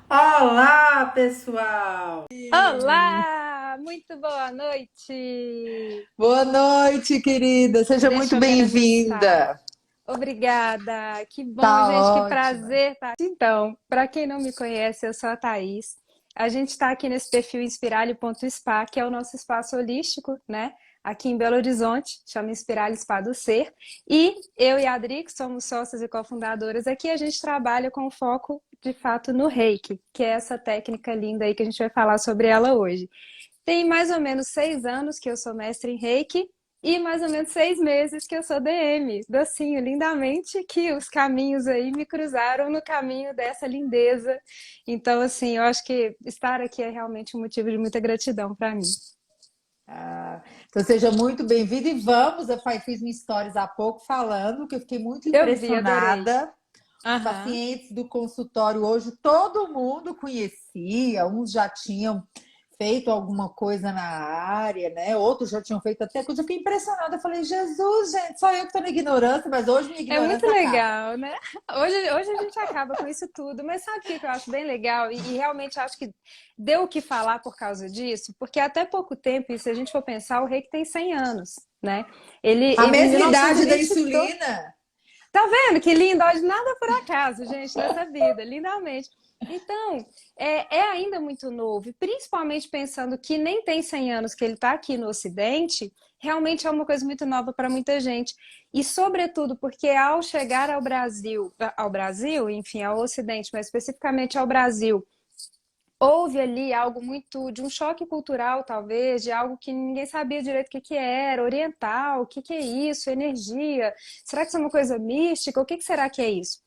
Olá, pessoal! Olá, muito boa noite. Boa noite, querida. Seja muito Deixa eu me ajustar. bem-vinda. Obrigada. Que bom, gente, que Tá ótima. prazer. Então, para quem não me conhece, eu sou a Thaís. A gente está aqui nesse perfil Inspiralhe.spa, que é o nosso espaço holístico, né? Aqui em Belo Horizonte, chama Inspiralhe Spa do Ser. E eu e a Adri, que somos sócias e cofundadoras aqui, a gente trabalha com foco, de fato, no Reiki, que é essa técnica linda aí que a gente vai falar sobre ela hoje. Tem mais ou menos 6 anos que eu sou mestre em Reiki e mais ou menos 6 meses que eu sou DM. Docinho, lindamente, que os caminhos aí me cruzaram no caminho dessa lindeza. Então, assim, eu acho que estar aqui é realmente um motivo de muita gratidão para mim. Então seja muito bem-vinda e vamos, fiz um stories há pouco falando que eu fiquei muito Eu vi, adorei. impressionada. Os Aham. pacientes do consultório hoje, todo mundo conhecia, uns já tinham feito alguma coisa na área, né? Outros já tinham feito até coisa. Eu fiquei impressionada. Eu falei, Jesus, gente, só eu que estou na ignorância, mas hoje minha É muito ignorância acaba. legal, né? Hoje a gente acaba com isso tudo, mas sabe o que eu acho bem legal? E realmente acho que deu o que falar por causa disso, porque até pouco tempo, e se a gente for pensar, o Reiki tem 100 anos, né? Ele, A em mesma idade da 1920, insulina. tá vendo que lindo? Hoje nada por acaso, gente, nessa vida, lindamente. Então, é ainda muito novo, e principalmente pensando que nem tem 100 anos que ele está aqui no Ocidente, realmente é uma coisa muito nova para muita gente. E, sobretudo, porque ao chegar ao Brasil, enfim, ao Ocidente, mas especificamente ao Brasil, houve ali algo muito de um choque cultural, talvez, de algo que ninguém sabia direito o que era, oriental, o que é isso, energia, será que isso é uma coisa mística? O que será que é isso?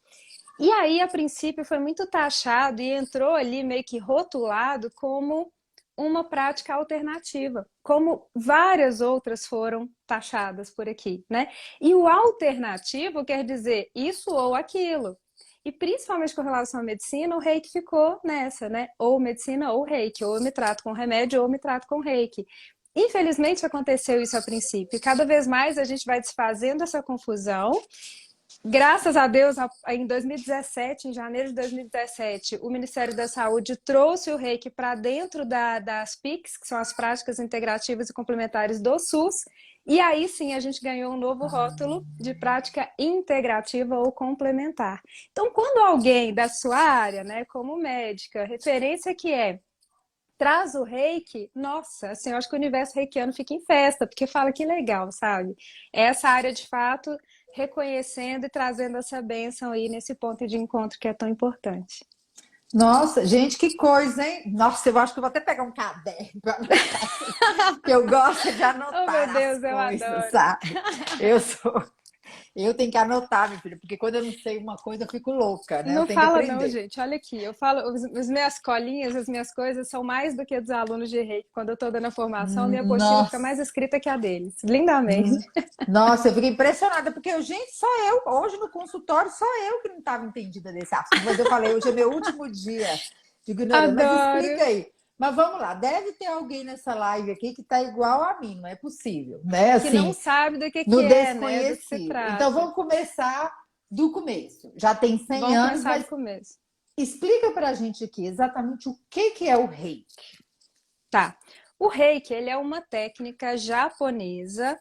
E aí, a princípio, foi muito taxado e entrou ali meio que rotulado como uma prática alternativa, como várias outras foram taxadas por aqui, né? E o alternativo quer dizer isso ou aquilo. E principalmente com relação à medicina, o reiki ficou nessa, né? Ou medicina ou reiki, ou eu me trato com remédio ou eu me trato com reiki. Infelizmente aconteceu isso a princípio, e cada vez mais a gente vai desfazendo essa confusão. Graças a Deus, em 2017, em janeiro de 2017, o Ministério da Saúde trouxe o reiki para dentro das PICs, que são as práticas integrativas e complementares do SUS, e aí sim a gente ganhou um novo rótulo de prática integrativa ou complementar. Então, quando alguém da sua área, né, como médica, referência que é, traz o reiki, nossa, assim, eu acho que o universo reikiano fica em festa, porque fala que legal, sabe? Essa área, de fato, reconhecendo e trazendo essa bênção aí nesse ponto de encontro que é tão importante. Nossa, gente, que coisa, hein? Nossa, eu acho que eu vou até pegar um caderno para anotar aqui, que eu gosto de Oh, meu anotar as Deus, eu coisas, adoro. sabe? Eu sou, eu tenho que anotar, minha filha, porque quando eu não sei uma coisa, eu fico louca, né? Eu Não tenho que fala não, aprender. gente. Olha aqui, eu falo, as minhas colinhas, as minhas coisas são mais do que dos alunos de reiki. Quando eu estou dando a formação, minha apostila fica Nossa. mais escrita que a deles. Lindamente. Nossa, eu fiquei impressionada, porque, gente, só eu, hoje no consultório, só eu que não estava entendida desse assunto. Mas eu falei, hoje é meu último dia de ignorância. Mas Adoro. explica aí. Mas vamos lá, deve ter alguém nessa live aqui que está igual a mim, não é possível, né? Que não Assim, sabe do que no é, né? Do que se desconhecido. Então trata. vamos começar do começo. Já tem 100 Vamos anos, começar do mas começo. explica para a gente aqui exatamente o que é o reiki. Tá. O reiki, ele é uma técnica japonesa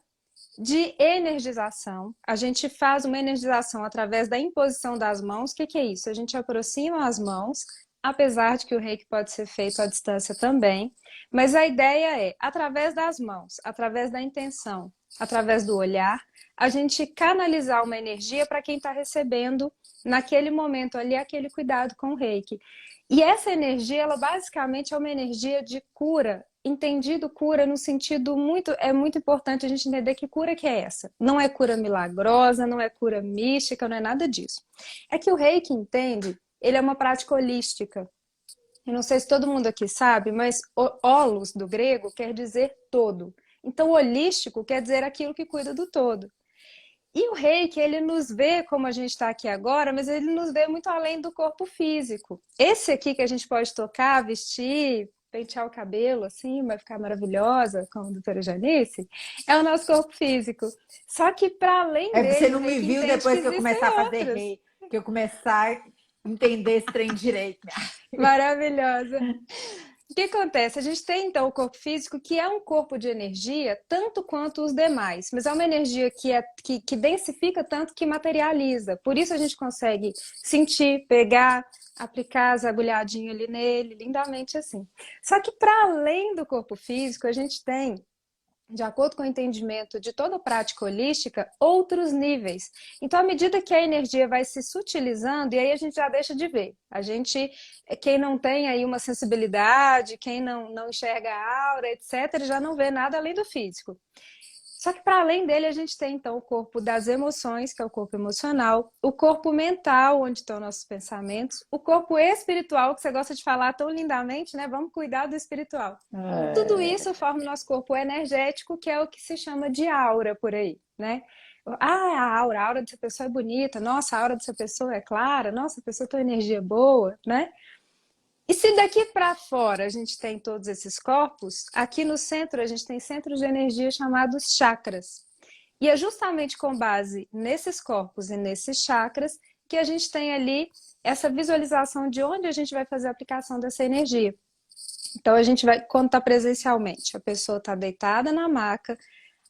de energização. A gente faz uma energização através da imposição das mãos. O que é isso? A gente aproxima as mãos, apesar de que o reiki pode ser feito à distância também. Mas a ideia é, através das mãos, através da intenção, através do olhar, a gente canalizar uma energia para quem está recebendo naquele momento ali aquele cuidado com o reiki. E essa energia, ela basicamente é uma energia de cura, entendido cura no sentido muito, é muito importante a gente entender que cura que é essa. Não é cura milagrosa, não é cura mística, não é nada disso. É que o Reiki entende, ele é uma prática holística. Eu não sei se todo mundo aqui sabe, mas holos do grego quer dizer todo. Então, holístico quer dizer aquilo que cuida do todo. E o reiki, ele nos vê como a gente está aqui agora, mas ele nos vê muito além do corpo físico. Esse aqui que a gente pode tocar, vestir, pentear o cabelo, assim, vai ficar maravilhosa, como a doutora Janice, é o nosso corpo físico. Só que, para além É porque você dele, o não me reiki viu entende que depois que eu existem começar a fazer outros. reiki, que eu começar a entender esse trem direito. Maravilhosa. O que acontece? A gente tem então o corpo físico, que é um corpo de energia, tanto quanto os demais, mas é uma energia que densifica tanto que materializa. Por isso a gente consegue sentir, pegar, aplicar as agulhadinhas ali nele, lindamente assim. Só que para além do corpo físico, a gente tem, de acordo com o entendimento de toda prática holística, outros níveis. Então, à medida que a energia vai se sutilizando, e aí a gente já deixa de ver. A gente, quem não tem aí uma sensibilidade, quem não enxerga a aura, etc., já não vê nada além do físico. Só que para além dele, a gente tem então o corpo das emoções, que é o corpo emocional, o corpo mental, onde estão nossos pensamentos, o corpo espiritual, que você gosta de falar tão lindamente, né? Vamos cuidar do espiritual. E tudo É. isso forma o nosso corpo energético, que é o que se chama de aura por aí, né? Ah, a aura dessa pessoa é bonita, nossa, a aura dessa pessoa é clara, nossa, a pessoa tem energia boa, né? E se daqui para fora a gente tem todos esses corpos, aqui no centro a gente tem centros de energia chamados chakras. E é justamente com base nesses corpos e nesses chakras que a gente tem ali essa visualização de onde a gente vai fazer a aplicação dessa energia. Então a gente vai, quando está presencialmente, a pessoa está deitada na maca,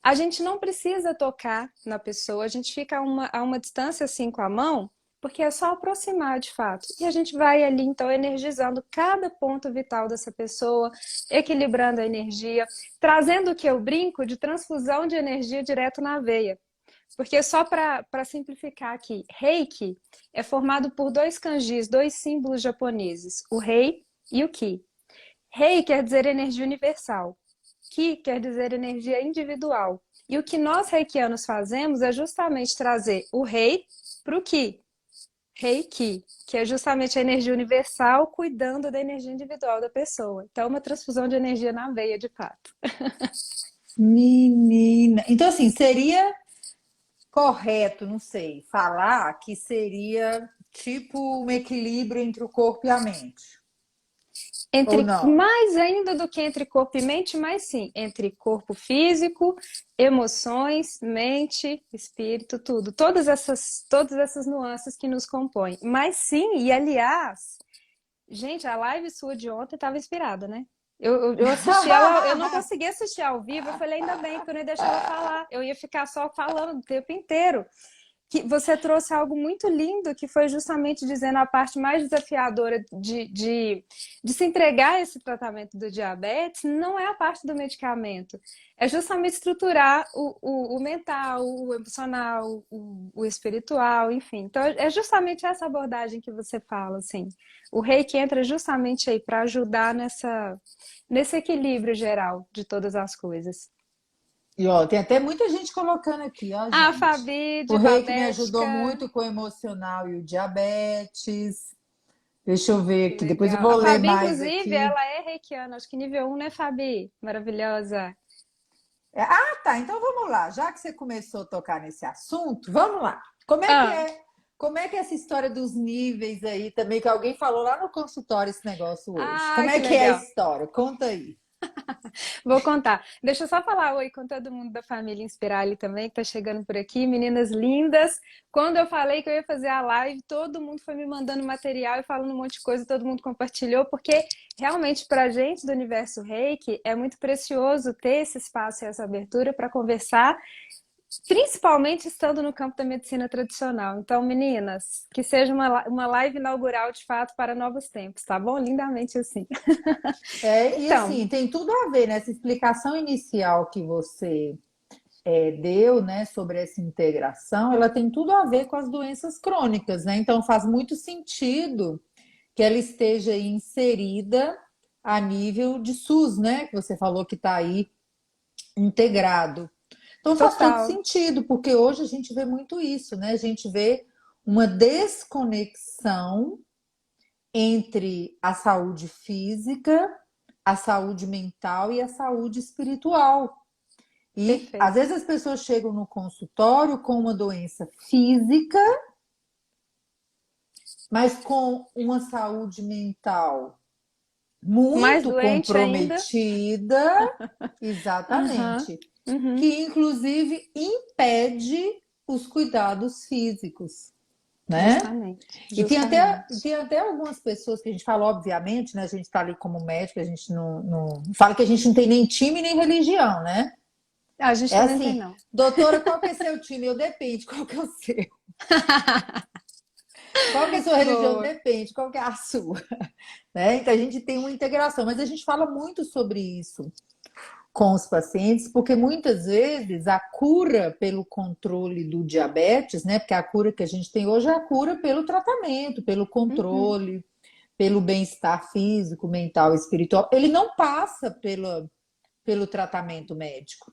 a gente não precisa tocar na pessoa, a gente fica a uma distância assim com a mão, porque é só aproximar de fato. E a gente vai ali, então, energizando cada ponto vital dessa pessoa, equilibrando a energia, trazendo o que eu brinco de transfusão de energia direto na veia. Porque só para simplificar aqui, Reiki é formado por dois kanjis, dois símbolos japoneses, o Rei e o Ki. Rei quer dizer energia universal. Ki quer dizer energia individual. E o que nós reikianos fazemos é justamente trazer o rei para o Ki. Reiki, que é justamente a energia universal cuidando da energia individual da pessoa. Então, é uma transfusão de energia na veia, de fato. Menina. Então, assim, seria correto, não sei, falar que seria tipo um equilíbrio entre o corpo e a mente. Ou Entre não? mais ainda do que entre corpo e mente, mas sim, entre corpo físico, emoções, mente, espírito, tudo. Todas essas nuances que nos compõem. Mas sim, e aliás, gente, a live sua de ontem estava inspirada, né? Eu assisti ela, eu não consegui assistir ao vivo, eu falei, ainda bem que eu não ia deixar ela falar, eu ia ficar só falando o tempo inteiro. Que você trouxe algo muito lindo, que foi justamente dizendo a parte mais desafiadora de se entregar a esse tratamento do diabetes, não é a parte do medicamento, é justamente estruturar o mental, o emocional, o espiritual, enfim. Então, é justamente essa abordagem que você fala, assim. O Reiki entra justamente aí para ajudar nesse equilíbrio geral de todas as coisas. E ó, tem até muita gente colocando aqui, ó, A gente. Fabi, O de rei que me ajudou Babética. muito com o emocional e o diabetes. Deixa eu ver Que aqui, depois eu legal. vou A ler Fabi, mais inclusive, aqui. ela é reikiana, acho que nível 1, né, Fabi? Maravilhosa. Ah, tá. Então vamos lá. Já que você começou a tocar nesse assunto, vamos lá. Como é que Ah, é? Como é que é essa história dos níveis aí também, que alguém falou lá no consultório esse negócio hoje? Como que é que é a legal. história? Conta aí. Vou contar. Deixa eu só falar oi com todo mundo da família Inspirali também, que tá chegando por aqui. Meninas lindas. Quando eu falei que eu ia fazer a live, todo mundo foi me mandando material e falando um monte de coisa, todo mundo compartilhou, porque realmente pra gente do universo Reiki é muito precioso ter esse espaço e essa abertura para conversar, principalmente estando no campo da medicina tradicional. Então, meninas, que seja uma live inaugural de fato para novos tempos, tá bom? Lindamente assim. É, e Então, assim, tem tudo a ver, né? Essa explicação inicial que você deu, né, sobre essa integração, ela tem tudo a ver com as doenças crônicas, né? Então faz muito sentido que ela esteja aí inserida a nível de SUS, né? Que você falou que está aí integrado. Então faz todo total. sentido, porque hoje a gente vê muito isso, né? A gente vê uma desconexão entre a saúde física, a saúde mental e a saúde espiritual. E às Perfeito. vezes as pessoas chegam no consultório com uma doença física, mas com uma saúde mental Mais muito doente ainda? comprometida, Aham. exatamente, Uhum. que inclusive impede os cuidados físicos. né? Justamente. E Justamente. tem até algumas pessoas que a gente fala, obviamente, né? A gente está ali como médico, a gente não fala que a gente não tem nem time nem religião, né? A gente É também tem, assim, não. doutora, qual que é seu time? Eu depende, qual que é o seu? Qual que é a sua religião? Boa. Depende, qual que é a sua? Né? Então a gente tem uma integração, mas a gente fala muito sobre isso com os pacientes, porque muitas vezes a cura pelo controle do diabetes, né? Porque a cura que a gente tem hoje é a cura pelo tratamento, pelo Uhum. controle, pelo bem-estar físico, mental e espiritual. Ele não passa pelo tratamento médico,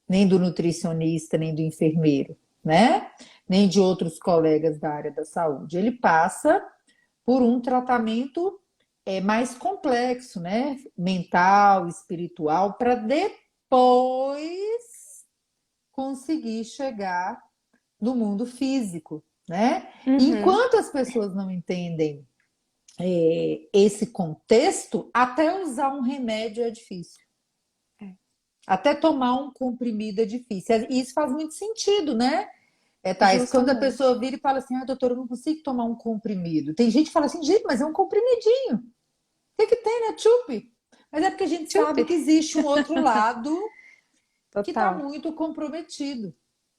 nem do nutricionista, nem do enfermeiro, né? Nem de outros colegas da área da saúde. Ele passa por um tratamento mais complexo, né? Mental, espiritual, para depois conseguir chegar no mundo físico, né? E Uhum. enquanto as pessoas não entendem esse contexto, até usar um remédio é difícil. É, Até tomar um comprimido é difícil. E isso faz muito sentido, né? Thais, quando a justamente. pessoa vira e fala assim, ah, doutor, eu não consigo tomar um comprimido. Tem gente que fala assim, gente, mas é um comprimidinho. O que tem, né? Chup. Mas é porque a gente sabe Chupi. que existe um outro lado que está Total. muito comprometido,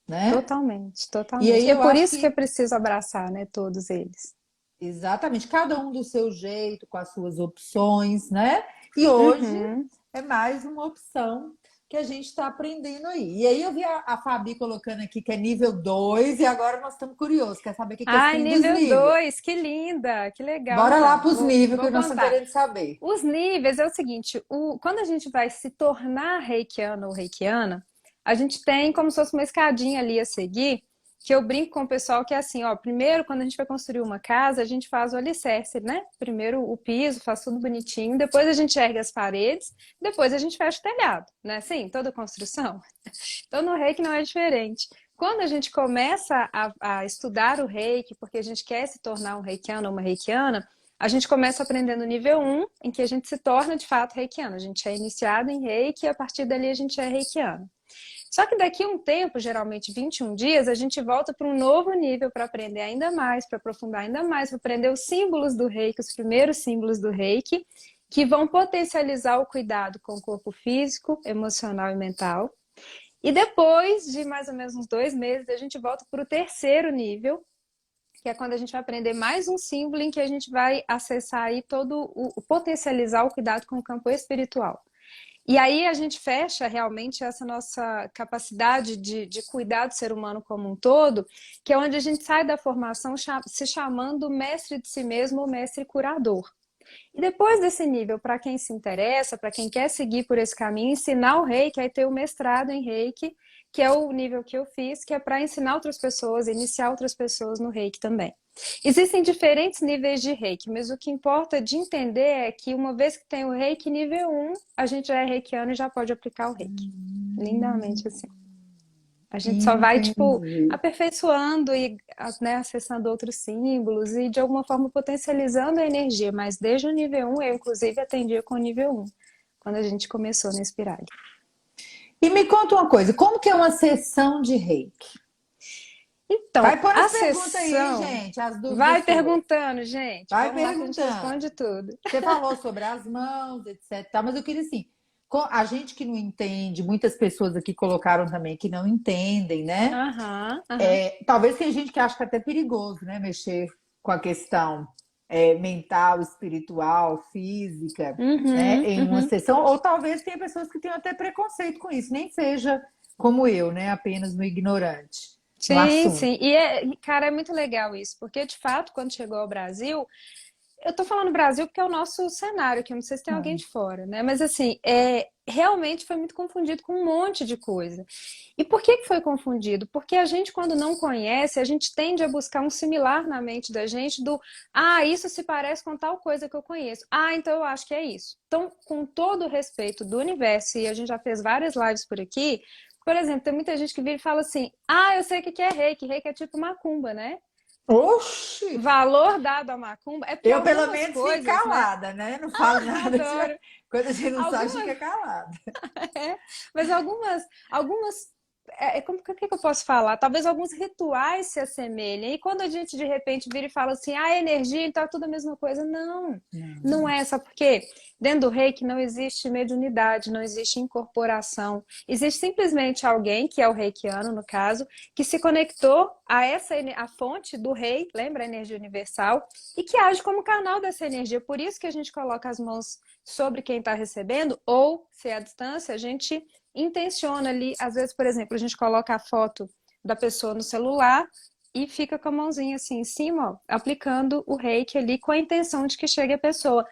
né? Totalmente, E totalmente. aí É eu por acho isso que é que, preciso abraçar, né, todos eles. exatamente, cada um do seu jeito, com as suas opções, né? E hoje Uhum. é mais uma opção que a gente está aprendendo aí. E aí eu vi a Fabi colocando aqui que é nível 2 e agora nós estamos curiosos, quer saber o que que é esse Ai, trem dos nível níveis. 2, que linda, que legal. Bora lá Então, para os níveis vou que nós estamos contar. querendo saber. Os níveis é o seguinte: quando a gente vai se tornar reikiano ou reikiana, a gente tem como se fosse uma escadinha ali a seguir, que eu brinco com o pessoal que é assim, ó, primeiro, quando a gente vai construir uma casa, a gente faz o alicerce, né? Primeiro o piso, faz tudo bonitinho, depois a gente ergue as paredes, depois a gente fecha o telhado, né? Assim, toda construção. Então, no reiki não é diferente. Quando a gente começa a estudar o reiki, porque a gente quer se tornar um reikiano ou uma reikiana, a gente começa aprendendo no nível 1, em que a gente se torna de fato reikiano. A gente é iniciado em reiki e a partir dali a gente é reikiano. Só que daqui a um tempo, geralmente 21 dias, a gente volta para um novo nível para aprender ainda mais, para aprofundar ainda mais, para aprender os símbolos do reiki, os primeiros símbolos do reiki, que vão potencializar o cuidado com o corpo físico, emocional e mental. E depois de mais ou menos uns 2 meses, a gente volta para o terceiro nível, que é quando a gente vai aprender mais um símbolo em que a gente vai acessar aí todo potencializar o cuidado com o campo espiritual. E aí a gente fecha realmente essa nossa capacidade de cuidar do ser humano como um todo, que é onde a gente sai da formação se chamando mestre de si mesmo ou mestre curador. E depois desse nível, para quem se interessa, para quem quer seguir por esse caminho, ensinar o reiki, aí ter o mestrado em reiki, que é o nível que eu fiz, que é para ensinar outras pessoas, iniciar outras pessoas no reiki também. Existem diferentes níveis de reiki, mas o que importa de entender é que uma vez que tem o reiki nível 1, a gente já é reikiano e já pode aplicar o reiki. Lindamente assim. A gente só vai, tipo, Entendi. aperfeiçoando e, né, acessando outros símbolos e, de alguma forma, potencializando a energia. Mas desde o nível 1, eu, inclusive, atendia com o nível 1, quando a gente começou na Espiral. E me conta uma coisa, como que é uma sessão de reiki? Então, Vai pôr a as perguntas aí, sessão... gente, as dúvidas Vai suas. perguntando, gente. Vai Vamos lá que a gente perguntando. responde tudo. Você falou sobre as mãos, etc. Mas eu queria assim, a gente que não entende, muitas pessoas aqui colocaram também que não entendem, né? Aham, aham. Talvez tenha gente que acha que é até perigoso, né? Mexer com a questão mental, espiritual, física, né? Uhum, Em uma uhum. sessão, ou talvez tenha pessoas que tenham até preconceito com isso, nem seja como eu, né? Apenas no ignorante no Sim, assunto. sim. Cara, é muito legal isso, porque de fato, quando chegou ao Brasil, eu tô falando Brasil porque é o nosso cenário, que eu não sei se tem alguém de fora, né? Mas assim, realmente foi muito confundido com um monte de coisa. E por que que foi confundido? Porque a gente, quando não conhece, a gente tende a buscar um similar na mente da gente isso se parece com tal coisa que eu conheço. Então eu acho que é isso. Então, com todo o respeito do universo, e a gente já fez várias lives por aqui, por exemplo, tem muita gente que vira e fala assim: eu sei o que que é reiki. Reiki é tipo macumba, né? Oxi! Valor dado à macumba é porque Eu, pelo algumas menos, fico coisas, né? calada, né? Não falo nada. Adoro. Quando a gente não sabe, Algumas, fica calada. mas algumas como que eu posso falar? Talvez alguns rituais se assemelhem. E quando a gente de repente vira e fala assim, ah, energia, então é tudo a mesma coisa. Não, não Não. é. Só porque dentro do reiki não existe mediunidade, não existe incorporação. Existe simplesmente alguém, que é o reikiano no caso, que se conectou a a fonte do rei, lembra a energia universal, e que age como canal dessa energia. Por isso que a gente coloca as mãos sobre quem está recebendo, ou se é à distância, a gente intenciona ali, às vezes, por exemplo, a gente coloca a foto da pessoa no celular e fica com a mãozinha assim em cima, ó, aplicando o reiki ali com a intenção de que chegue a pessoa.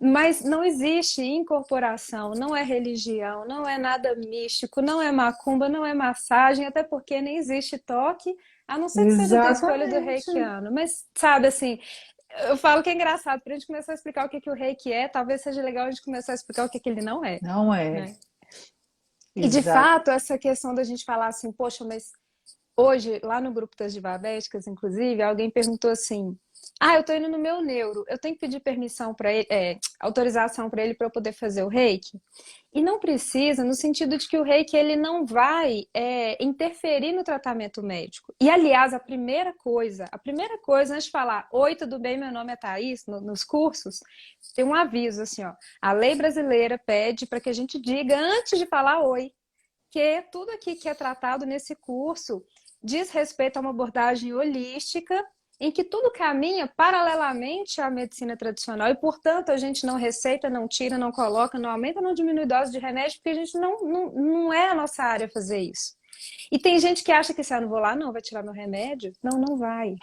Mas não existe incorporação, não é religião, não é nada místico, não é macumba, não é massagem, até porque nem existe toque, a não ser que seja da escolha do Exatamente. reikiano. Mas, sabe, assim, eu falo que é engraçado, para a gente começar a explicar o que que o reiki é, talvez seja legal a gente começar a explicar o que que ele não é, Não é. né? E de Exato. fato, essa questão da gente falar assim, poxa, mas hoje, lá no grupo das Divabéticas, inclusive, alguém perguntou assim: ah, eu tô indo no meu neuro, eu tenho que pedir permissão para ele, autorização para ele para eu poder fazer o reiki? E não precisa, no sentido de que o reiki ele não vai interferir no tratamento médico. E, aliás, a primeira coisa, antes de falar, oi, tudo bem, meu nome é Thaís, nos cursos, tem um aviso assim, ó, a lei brasileira pede para que a gente diga antes de falar oi, que tudo aqui que é tratado nesse curso diz respeito a uma abordagem holística em que tudo caminha paralelamente à medicina tradicional e, portanto, a gente não receita, não tira, não coloca, não aumenta, não diminui dose de remédio, porque a gente não é a nossa área fazer isso. E tem gente que acha que se eu não vou lá, não, vai tirar meu remédio. Não, não vai.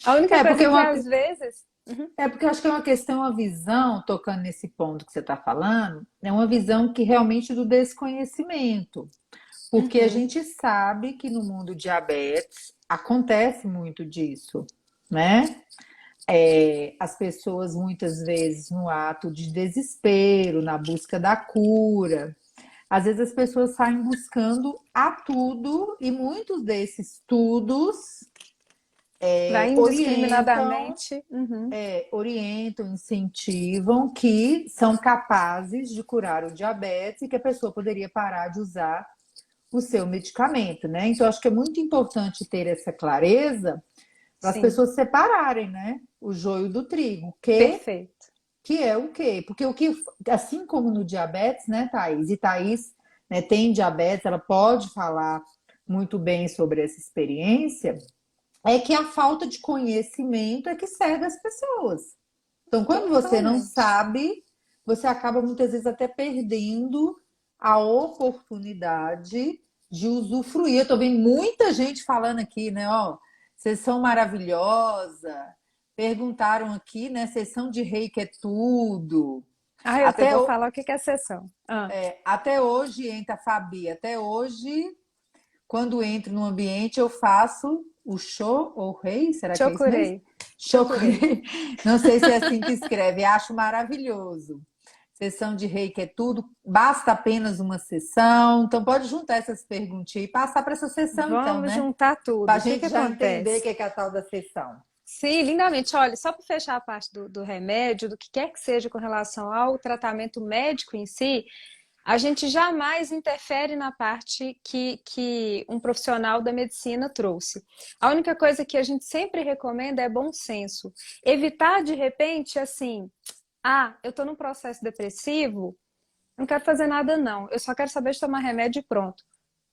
A única É porque coisa é que uma, às vezes... Uhum, é porque eu acho que é uma questão, uma visão, tocando nesse ponto que você está falando, é uma visão que realmente do desconhecimento. Porque a uhum, gente sabe que no mundo diabetes acontece muito disso, né? As pessoas muitas vezes no ato de desespero, na busca da cura, às vezes as pessoas saem buscando a tudo e muitos desses tudos vai orientam, indiscriminadamente. Uhum, orientam, incentivam que são capazes de curar o diabetes e que a pessoa poderia parar de usar o seu medicamento, né? Então, acho que é muito importante ter essa clareza para as sim, pessoas separarem, né? O joio do trigo, perfeito. que é o quê? Porque o que, assim como no diabetes, né, Thaís? E Thaís, né, tem diabetes, ela pode falar muito bem sobre essa experiência, é que a falta de conhecimento é que cega as pessoas. Então, quando você não Totalmente. sabe, você acaba muitas vezes até perdendo a oportunidade de usufruir. Eu tô vendo muita gente falando aqui, né? Ó, sessão maravilhosa. Perguntaram aqui, né? Sessão de reiki é tudo. Ah, eu Até, vou falar o que que é sessão. Ah, até hoje, entra a Fabi, até hoje, quando entro no ambiente, eu faço o show ou rei, será que é isso mesmo? chokurei. Chokurei. Chokurei. Não sei se é assim que escreve, acho maravilhoso. Sessão de reiki é tudo, basta apenas uma sessão. Então, pode juntar essas perguntinhas e passar para essa sessão, então, Vamos né? juntar Para tudo. a O que que gente já entender o acontece? que é a tal da sessão. Sim, lindamente. Olha, só para fechar a parte do remédio, do que quer que seja com relação ao tratamento médico em si, a gente jamais interfere na parte que um profissional da medicina trouxe. A única coisa que a gente sempre recomenda é bom senso. Evitar, de repente, assim, ah, eu estou num processo depressivo, não quero fazer nada, não. Eu só quero saber de tomar remédio e pronto.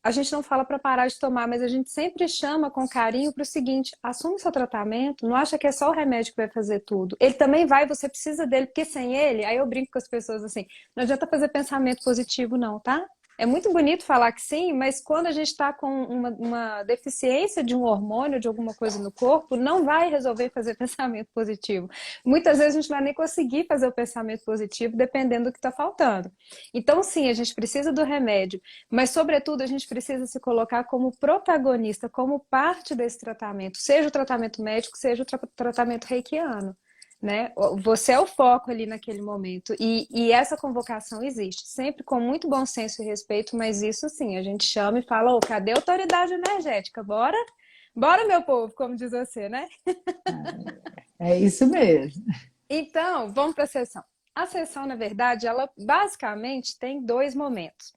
A gente não fala para parar de tomar, mas a gente sempre chama com carinho para o seguinte: assume seu tratamento, não acha que é só o remédio que vai fazer tudo. Ele também vai, você precisa dele, porque sem ele, aí eu brinco com as pessoas assim, não adianta fazer pensamento positivo, não, tá? É muito bonito falar que sim, mas quando a gente está com uma deficiência de um hormônio, de alguma coisa no corpo, não vai resolver fazer pensamento positivo. Muitas vezes a gente não vai nem conseguir fazer o pensamento positivo, dependendo do que está faltando. Então, sim, a gente precisa do remédio, mas, sobretudo, a gente precisa se colocar como protagonista, como parte desse tratamento, seja o tratamento médico, seja o tratamento reikiano. Né? Você é o foco ali naquele momento. E essa convocação existe, sempre com muito bom senso e respeito, mas isso sim, a gente chama e fala: ô, cadê a autoridade energética? Bora? Bora, meu povo, como diz você, né? É isso mesmo. Então, vamos para a sessão. A sessão, na verdade, ela basicamente tem dois momentos.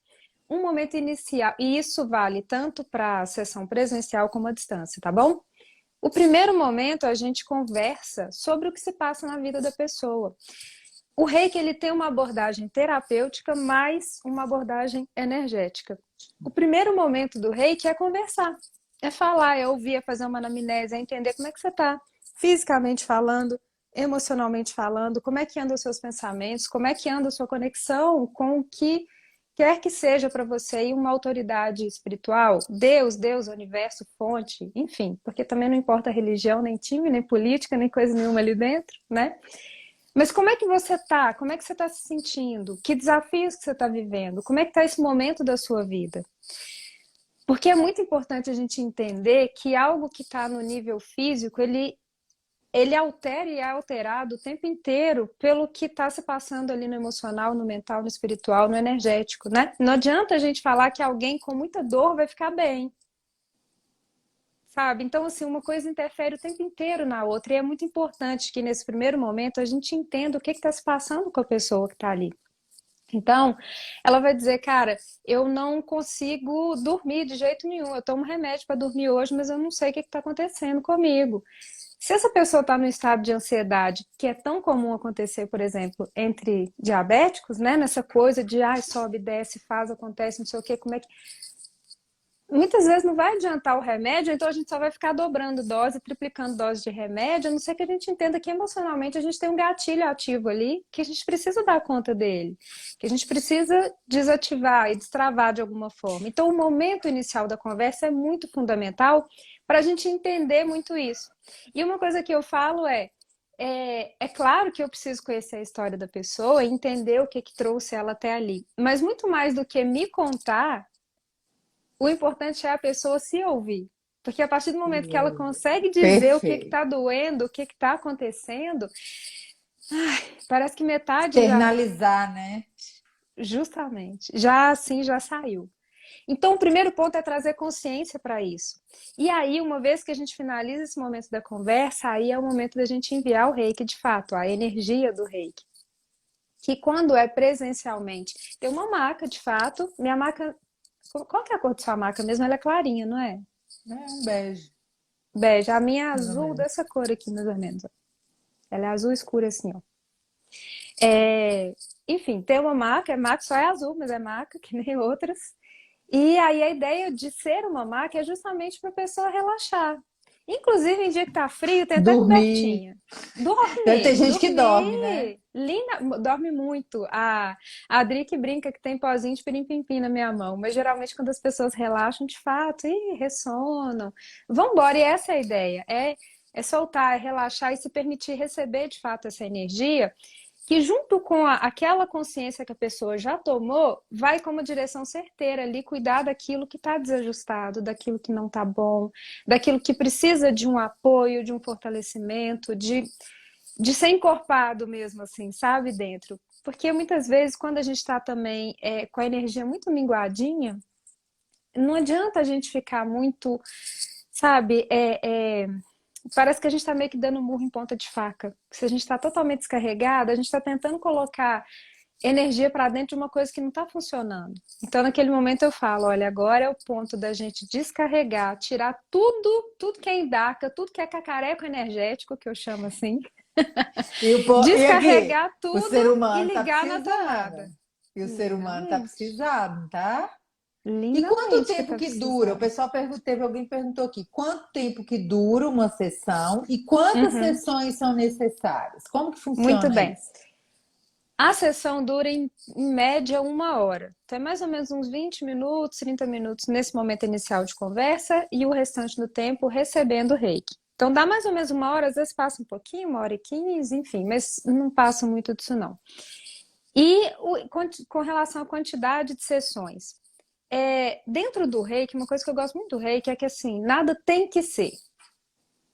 um momento inicial, e isso vale tanto para a sessão presencial como à distância, tá bom? O primeiro momento a gente conversa sobre o que se passa na vida da pessoa. O reiki, ele tem uma abordagem terapêutica mais uma abordagem energética. O primeiro momento do reiki é conversar, é falar, é ouvir, é fazer uma anamnese, é entender como é que você está fisicamente falando, emocionalmente falando, como é que andam os seus pensamentos, como é que anda a sua conexão com o que quer que seja para você e uma autoridade espiritual, Deus, universo, fonte, enfim, porque também não importa religião, nem time, nem política, nem coisa nenhuma ali dentro, né? Mas como é que você tá? Como é que você está se sentindo? Que desafios que você está vivendo? Como é que está esse momento da sua vida? Porque é muito importante a gente entender que algo que está no nível físico, ele altera e é alterado o tempo inteiro pelo que está se passando ali no emocional, no mental, no espiritual, no energético, né? Não adianta a gente falar que alguém com muita dor vai ficar bem, sabe? Então, assim, uma coisa interfere o tempo inteiro na outra e é muito importante que nesse primeiro momento a gente entenda o que está se passando com a pessoa que está ali. Então, ela vai dizer, cara, eu não consigo dormir de jeito nenhum, eu tomo remédio para dormir hoje, mas eu não sei o que está acontecendo comigo. Se essa pessoa está no estado de ansiedade, que é tão comum acontecer, por exemplo, entre diabéticos, né? Nessa coisa de sobe, desce, faz, acontece, não sei o quê, como é que. Muitas vezes não vai adiantar o remédio, então a gente só vai ficar dobrando dose, triplicando dose de remédio, a não ser que a gente entenda que emocionalmente a gente tem um gatilho ativo ali, que a gente precisa dar conta dele, que a gente precisa desativar e destravar de alguma forma. Então o momento inicial da conversa é muito fundamental para a gente entender muito isso. E uma coisa que eu falo é claro que eu preciso conhecer a história da pessoa e entender o que trouxe ela até ali, mas muito mais do que me contar, o importante é a pessoa se ouvir. Porque a partir do momento que ela consegue dizer o que Perfeito. está doendo, o que está acontecendo, parece que metade já, Externalizar, né? justamente, já assim já saiu. Então, o primeiro ponto é trazer consciência para isso. E aí, uma vez que a gente finaliza esse momento da conversa, aí é o momento da gente enviar o reiki de fato, a energia do reiki. Que quando é presencialmente, tem uma maca de fato, minha maca. Qual que é a cor da sua maca mesmo? Ela é clarinha, não é? É um beijo, Bege. A minha é mais ou azul menos. dessa cor aqui, mais ou menos. Ó. Ela é azul escura assim, ó. Enfim, tem uma maca, maca só é azul, mas é maca, que nem outras. E aí a ideia de ser uma maca é justamente para a pessoa relaxar. Inclusive, em dia que tá frio, tem até Dormir. cobertinha. Tem Dormir, gente que dorme, né? dormir. Linda, dorme muito. A Adri que brinca que tem pozinho de pirim-pim-pim na minha mão. Mas geralmente quando as pessoas relaxam, de fato, ressonam. Vambora, e essa é a ideia. É soltar, é relaxar e se permitir receber de fato essa energia que junto com aquela consciência que a pessoa já tomou, vai com uma direção certeira ali, cuidar daquilo que está desajustado, daquilo que não está bom, daquilo que precisa de um apoio, de um fortalecimento, de ser encorpado mesmo, assim, sabe, dentro. Porque muitas vezes, quando a gente está também com a energia muito minguadinha, não adianta a gente ficar muito, sabe, parece que a gente está meio que dando murro em ponta de faca. Se a gente está totalmente descarregada, a gente está tentando colocar energia para dentro de uma coisa que não está funcionando. Então, naquele momento eu falo, olha, agora é o ponto da gente descarregar, tirar tudo que é endaca, tudo que é cacareco energético, que eu chamo assim, E aqui, descarregar o tudo ser e humano tá ligar na precisando. tomada. E o ser humano tá Lindamente. precisando, tá? E quanto Lindamente que tempo tá que dura? O precisando. pessoal teve alguém perguntou aqui, quanto tempo que dura uma sessão e quantas Uhum. sessões são necessárias? Como que Muito funciona bem. isso? A sessão dura em média 1 hora. Então é mais ou menos uns 20 minutos, 30 minutos nesse momento inicial de conversa e o restante do tempo recebendo o reiki. Então dá mais ou menos 1 hora, às vezes passa um pouquinho, 1 hora e 15, enfim, mas não passa muito disso não. E com relação à quantidade de sessões, dentro do reiki, uma coisa que eu gosto muito do reiki é que assim, nada tem que ser.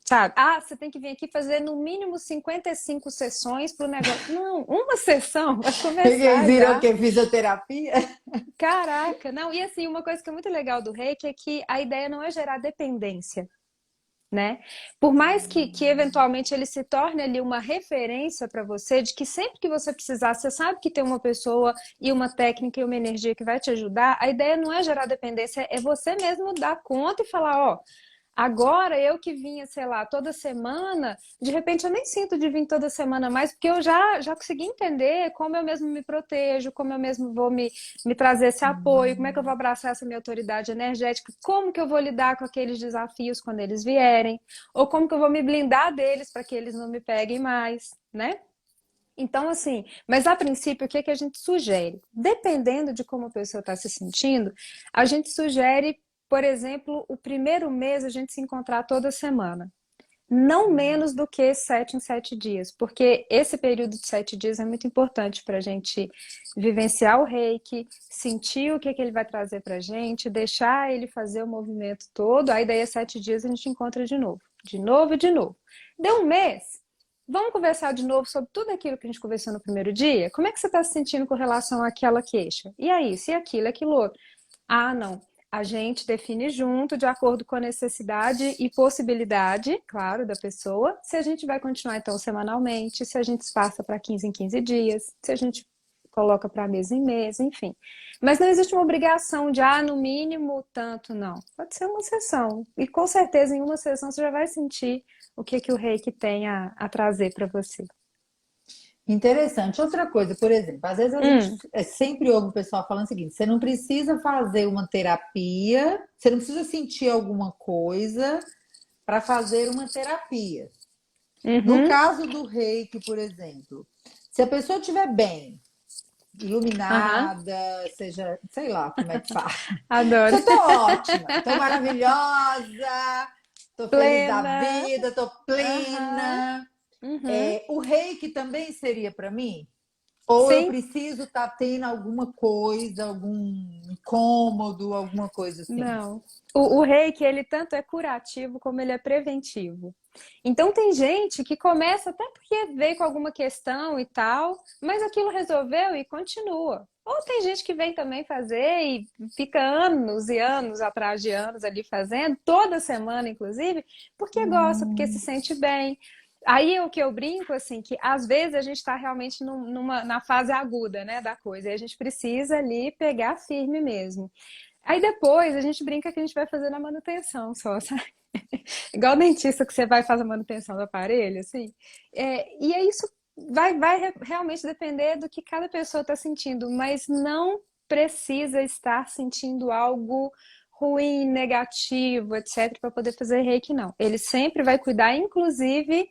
Sabe? Você tem que vir aqui fazer no mínimo 55 sessões para o negócio. Não, uma sessão vai Eles começar viram o já. que? Fisioterapia? Caraca, não. E assim, uma coisa que é muito legal do reiki é que a ideia não é gerar dependência. né? Por mais que eventualmente ele se torne ali uma referência para você, de que sempre que você precisar, você sabe que tem uma pessoa e uma técnica e uma energia que vai te ajudar, a ideia não é gerar dependência, é você mesmo dar conta e falar, ó, agora eu que vinha, sei lá, toda semana, de repente eu nem sinto de vir toda semana mais, porque eu já consegui entender como eu mesmo me protejo, como eu mesmo vou me trazer esse apoio, como é que eu vou abraçar essa minha autoridade energética, como que eu vou lidar com aqueles desafios quando eles vierem, ou como que eu vou me blindar deles para que eles não me peguem mais, né? Então, assim, mas a princípio, o que é que a gente sugere? Dependendo de como a pessoa está se sentindo, a gente sugere, por exemplo, o primeiro mês a gente se encontrar toda semana. Não menos do que 7 em 7 dias, porque esse período de 7 dias é muito importante para a gente vivenciar o reiki, sentir o que, é que ele vai trazer para a gente, deixar ele fazer o movimento todo, aí daí a 7 dias a gente encontra de novo e de novo. Deu um mês, vamos conversar de novo sobre tudo aquilo que a gente conversou no primeiro dia? Como é que você está se sentindo com relação àquela queixa? E aí, se aquilo outro? Ah, não. A gente define junto, de acordo com a necessidade e possibilidade, claro, da pessoa, se a gente vai continuar então semanalmente, se a gente passa para 15 em 15 dias, se a gente coloca para mês em mês, enfim. Mas não existe uma obrigação de, no mínimo, tanto, não. Pode ser uma sessão. E com certeza, em uma sessão, você já vai sentir o que, que o reiki tem a trazer para você. Interessante. Outra coisa, por exemplo, às vezes a gente sempre ouve o pessoal falando o seguinte: você não precisa fazer uma terapia, você não precisa sentir alguma coisa para fazer uma terapia. No Uhum. caso do reiki, por exemplo, se a pessoa estiver bem, Aham. iluminada, seja, sei lá como é que fala. Adoro. Eu tô ótima, tô maravilhosa, tô feliz da Plena. vida, tô Aham. plena. Uhum. O reiki também seria para mim? Ou eu Sim. preciso estar tendo alguma coisa, algum incômodo, alguma coisa assim? Não. O reiki, ele tanto é curativo como ele é preventivo. Então tem gente que começa até porque veio com alguma questão e tal, mas aquilo resolveu e continua. Ou tem gente que vem também fazer e fica anos e anos atrás de anos ali fazendo, toda semana inclusive, porque gosta, porque se sente bem. Aí o que eu brinco, assim, que às vezes a gente está realmente na fase aguda, né, da coisa, e a gente precisa ali pegar firme mesmo. Aí depois a gente brinca que a gente vai fazer na manutenção só, sabe? Igual o dentista que você vai fazer a manutenção do aparelho, assim. E é isso vai realmente depender do que cada pessoa está sentindo, mas não precisa estar sentindo algo ruim, negativo, etc., para poder fazer reiki, não. Ele sempre vai cuidar, inclusive,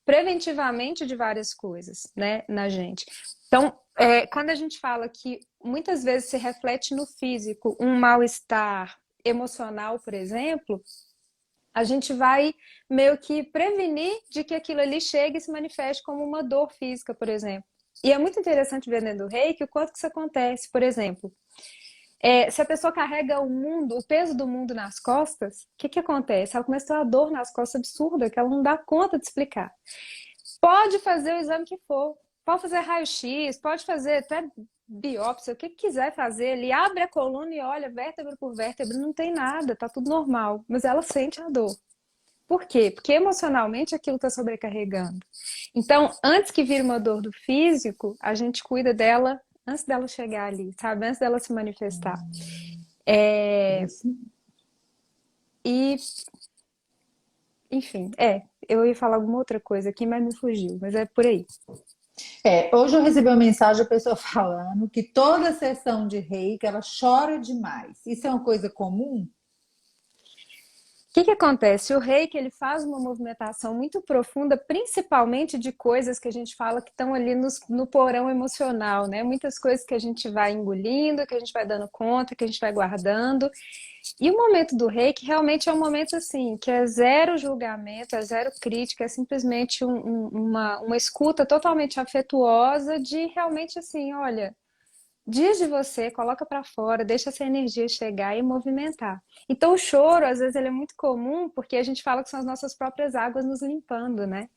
preventivamente de várias coisas, né, na gente. Então, quando a gente fala que muitas vezes se reflete no físico um mal-estar emocional, por exemplo, a gente vai meio que prevenir de que aquilo ali chegue e se manifeste como uma dor física, por exemplo. E é muito interessante ver dentro do reiki o quanto que isso acontece. Por exemplo, se a pessoa carrega o mundo, o peso do mundo nas costas, o que que acontece? Ela começa a ter uma dor nas costas absurda que ela não dá conta de explicar. Pode fazer o exame que for, pode fazer raio-x, pode fazer até biópsia, o que quiser fazer. Ele abre a coluna e olha vértebra por vértebra, não tem nada, tá tudo normal, mas ela sente a dor. Por quê? Porque emocionalmente aquilo está sobrecarregando. Então, antes que vire uma dor do físico, a gente cuida dela antes dela chegar ali, sabe? Antes dela se manifestar. Isso. E, enfim, eu ia falar alguma outra coisa aqui, mas me fugiu, mas é por aí. Hoje eu recebi uma mensagem da pessoa falando que toda sessão de reiki ela chora demais. Isso é uma coisa comum? O que que acontece? O reiki ele faz uma movimentação muito profunda, principalmente de coisas que a gente fala que estão ali no porão emocional, né? Muitas coisas que a gente vai engolindo, que a gente vai dando conta, que a gente vai guardando. E o momento do reiki realmente é um momento assim, que é zero julgamento, é zero crítica, é simplesmente uma escuta totalmente afetuosa de realmente assim, olha. Diz de você, coloca pra fora, deixa essa energia chegar e movimentar. Então o choro, às vezes, ele é muito comum porque a gente fala que são as nossas próprias águas nos limpando, né?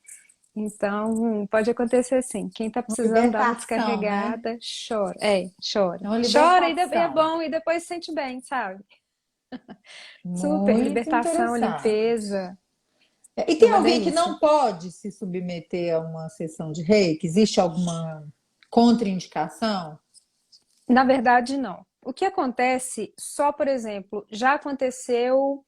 Então, pode acontecer assim. Quem tá Uma precisando dar uma libertação, né? descarregada, chora. Chora. É uma Chora e é libertação. bom e depois se sente bem, sabe? Super, Muito libertação, interessante. limpeza. E É tem uma alguém que delícia. não pode se submeter a uma sessão de reiki? Existe alguma contraindicação? Na verdade, não. O que acontece, só por exemplo, já aconteceu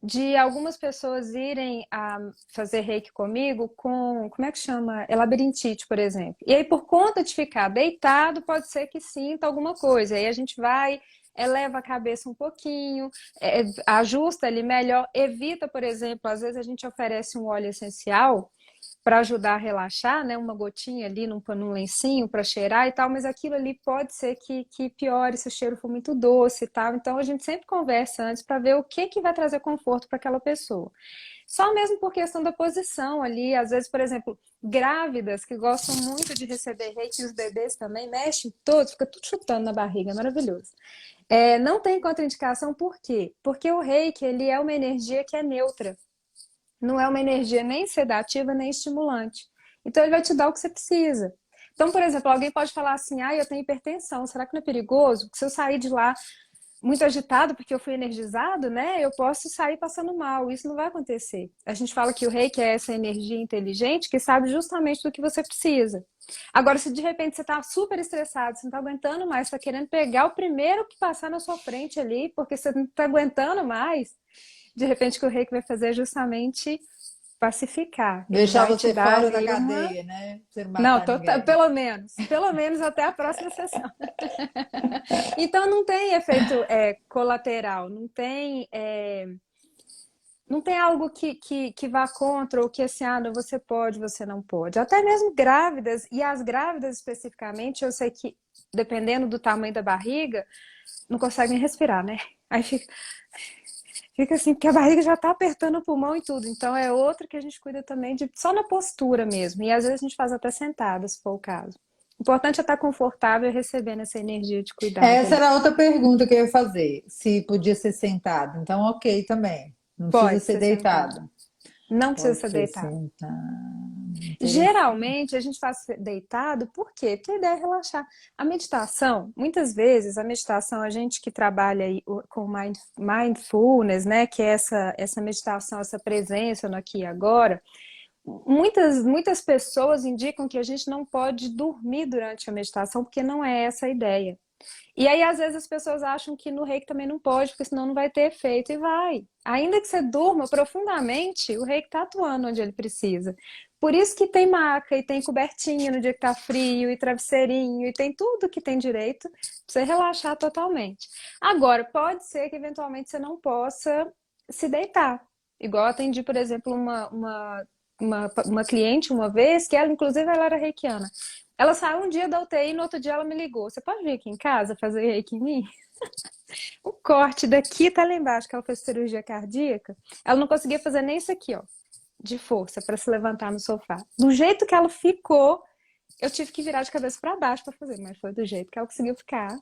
de algumas pessoas irem a fazer reiki comigo com, como é que chama? É labirintite, por exemplo. E aí, por conta de ficar deitado, pode ser que sinta alguma coisa. Aí a gente vai, eleva a cabeça um pouquinho, ajusta ali melhor, evita, por exemplo, às vezes a gente oferece um óleo essencial para ajudar a relaxar, né? Uma gotinha ali num lencinho para cheirar e tal, mas aquilo ali pode ser que piore se o cheiro for muito doce e tal. Então a gente sempre conversa antes para ver o que que vai trazer conforto para aquela pessoa. Só mesmo por questão da posição ali, às vezes, por exemplo, grávidas que gostam muito de receber reiki, os bebês também mexem todos, fica tudo chutando na barriga, é maravilhoso. Não tem contraindicação, por quê? Porque o reiki, ele é uma energia que é neutra. Não é uma energia nem sedativa, nem estimulante. Então, ele vai te dar o que você precisa. Então, por exemplo, alguém pode falar assim: ah, eu tenho hipertensão, será que não é perigoso? Porque se eu sair de lá muito agitado porque eu fui energizado, né? Eu posso sair passando mal. Isso não vai acontecer. A gente fala que o reiki é essa energia inteligente que sabe justamente do que você precisa. Agora, se de repente você está super estressado, você não está aguentando mais, está querendo pegar o primeiro que passar na sua frente ali, porque você não está aguentando mais, de repente o que o reiki vai fazer é justamente pacificar. Ele Deixar vai te você dar fora da ali uma. cadeia, né? Pra você não Não, matar ninguém. pelo menos até a próxima sessão. Então não tem efeito colateral, não tem algo que vá contra ou que assim, ah, não, você pode, você não pode. Até mesmo grávidas, e as grávidas especificamente, eu sei que dependendo do tamanho da barriga, não conseguem respirar, né? Aí fica assim, porque a barriga já tá apertando o pulmão e tudo. Então é outra que a gente cuida também de só na postura mesmo. E às vezes a gente faz até sentada, se for o caso. O importante é estar confortável e recebendo essa energia de cuidado Essa ali. era a outra pergunta que eu ia fazer. Se podia ser sentado. Então, ok também. Não precisa Pode ser ser sentado. deitado. Não precisa Pode ser ser deitado. sentado. Interessante. Geralmente a gente faz deitado, por quê? Porque a ideia é relaxar. A meditação, muitas vezes, a meditação, a gente que trabalha aí com mindfulness, né, que é essa meditação, essa presença no aqui e agora, muitas pessoas indicam que a gente não pode dormir durante a meditação, porque não é essa a ideia. E aí, às vezes, as pessoas acham que no reiki também não pode, porque senão não vai ter efeito, e vai. Ainda que você durma profundamente, o reiki está atuando onde ele precisa. Por isso que tem maca, e tem cobertinha no dia que tá frio, e travesseirinho, e tem tudo que tem direito pra você relaxar totalmente. Agora, pode ser que eventualmente você não possa se deitar. Igual eu atendi, por exemplo, uma cliente uma vez, que ela, inclusive, ela era reikiana. Ela saiu um dia da UTI e no outro dia ela me ligou. Você pode vir aqui em casa fazer reiki em mim? O corte daqui tá lá embaixo, que ela fez cirurgia cardíaca. Ela não conseguia fazer nem isso aqui, ó, de força para se levantar no sofá. Do jeito que ela ficou, eu tive que virar de cabeça para baixo para fazer, mas foi do jeito que ela conseguiu ficar.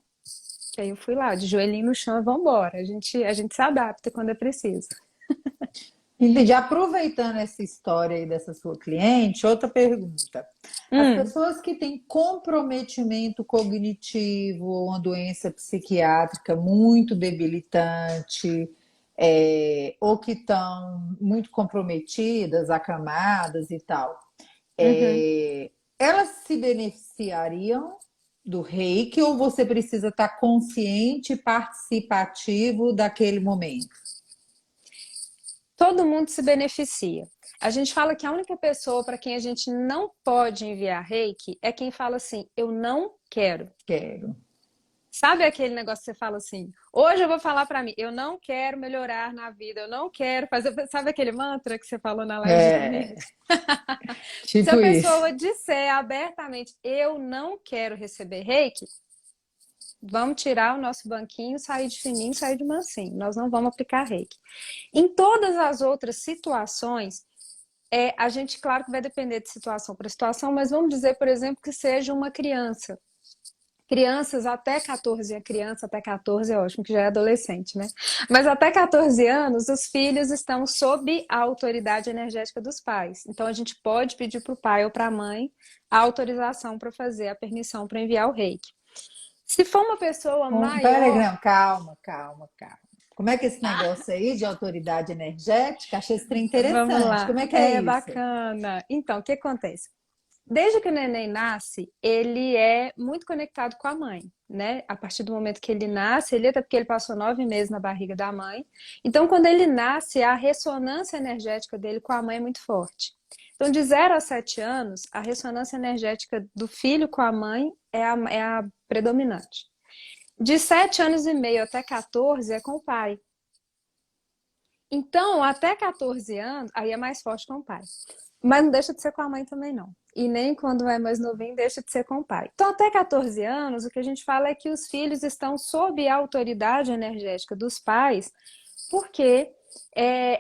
Que aí eu fui lá, de joelhinho no chão e vambora. A gente se adapta quando é preciso. Entendi. Aproveitando essa história aí dessa sua cliente, outra pergunta. As Hum, pessoas que têm comprometimento cognitivo ou uma doença psiquiátrica muito debilitante, ou que estão muito comprometidas, acamadas e tal, uhum. elas se beneficiariam do reiki ou você precisa estar consciente e participativo daquele momento? Todo mundo se beneficia. A gente fala que a única pessoa para quem a gente não pode enviar reiki é quem fala assim: eu não quero. Quero. Sabe aquele negócio que você fala assim: hoje eu vou falar para mim, eu não quero melhorar na vida, eu não quero fazer. Sabe aquele mantra que você falou na live de domingo? É, Se a tipo isso. pessoa disser abertamente, eu não quero receber reiki, vamos tirar o nosso banquinho, sair de fininho, sair de mansinho. Nós não vamos aplicar reiki. Em todas as outras situações, a gente, claro que vai depender de situação para situação, mas vamos dizer, por exemplo, que seja uma criança. Crianças até 14, a criança até 14 é ótimo, que já é adolescente, né? Mas até 14 anos, os filhos estão sob a autoridade energética dos pais. Então, a gente pode pedir para o pai ou para a mãe a autorização para fazer, a permissão para enviar o reiki. Se for uma pessoa Peraí, maior, não, calma, calma, calma. Como é que é esse negócio aí de autoridade energética? Achei esse trem Vamos interessante. lá, Como é que é é isso? bacana. Então, o que acontece? Desde que o neném nasce, ele é muito conectado com a mãe, né? A partir do momento que ele nasce, ele até porque ele passou 9 meses na barriga da mãe. Então, quando ele nasce, a ressonância energética dele com a mãe é muito forte. Então, de 0 a 7 anos, a ressonância energética do filho com a mãe é a predominante. De 7 anos e meio até 14 é com o pai. Então, até 14 anos, aí é mais forte com o pai. Mas não deixa de ser com a mãe também, não. E nem quando é mais novinho, deixa de ser com o pai. Então, até 14 anos, o que a gente fala é que os filhos estão sob a autoridade energética dos pais, porque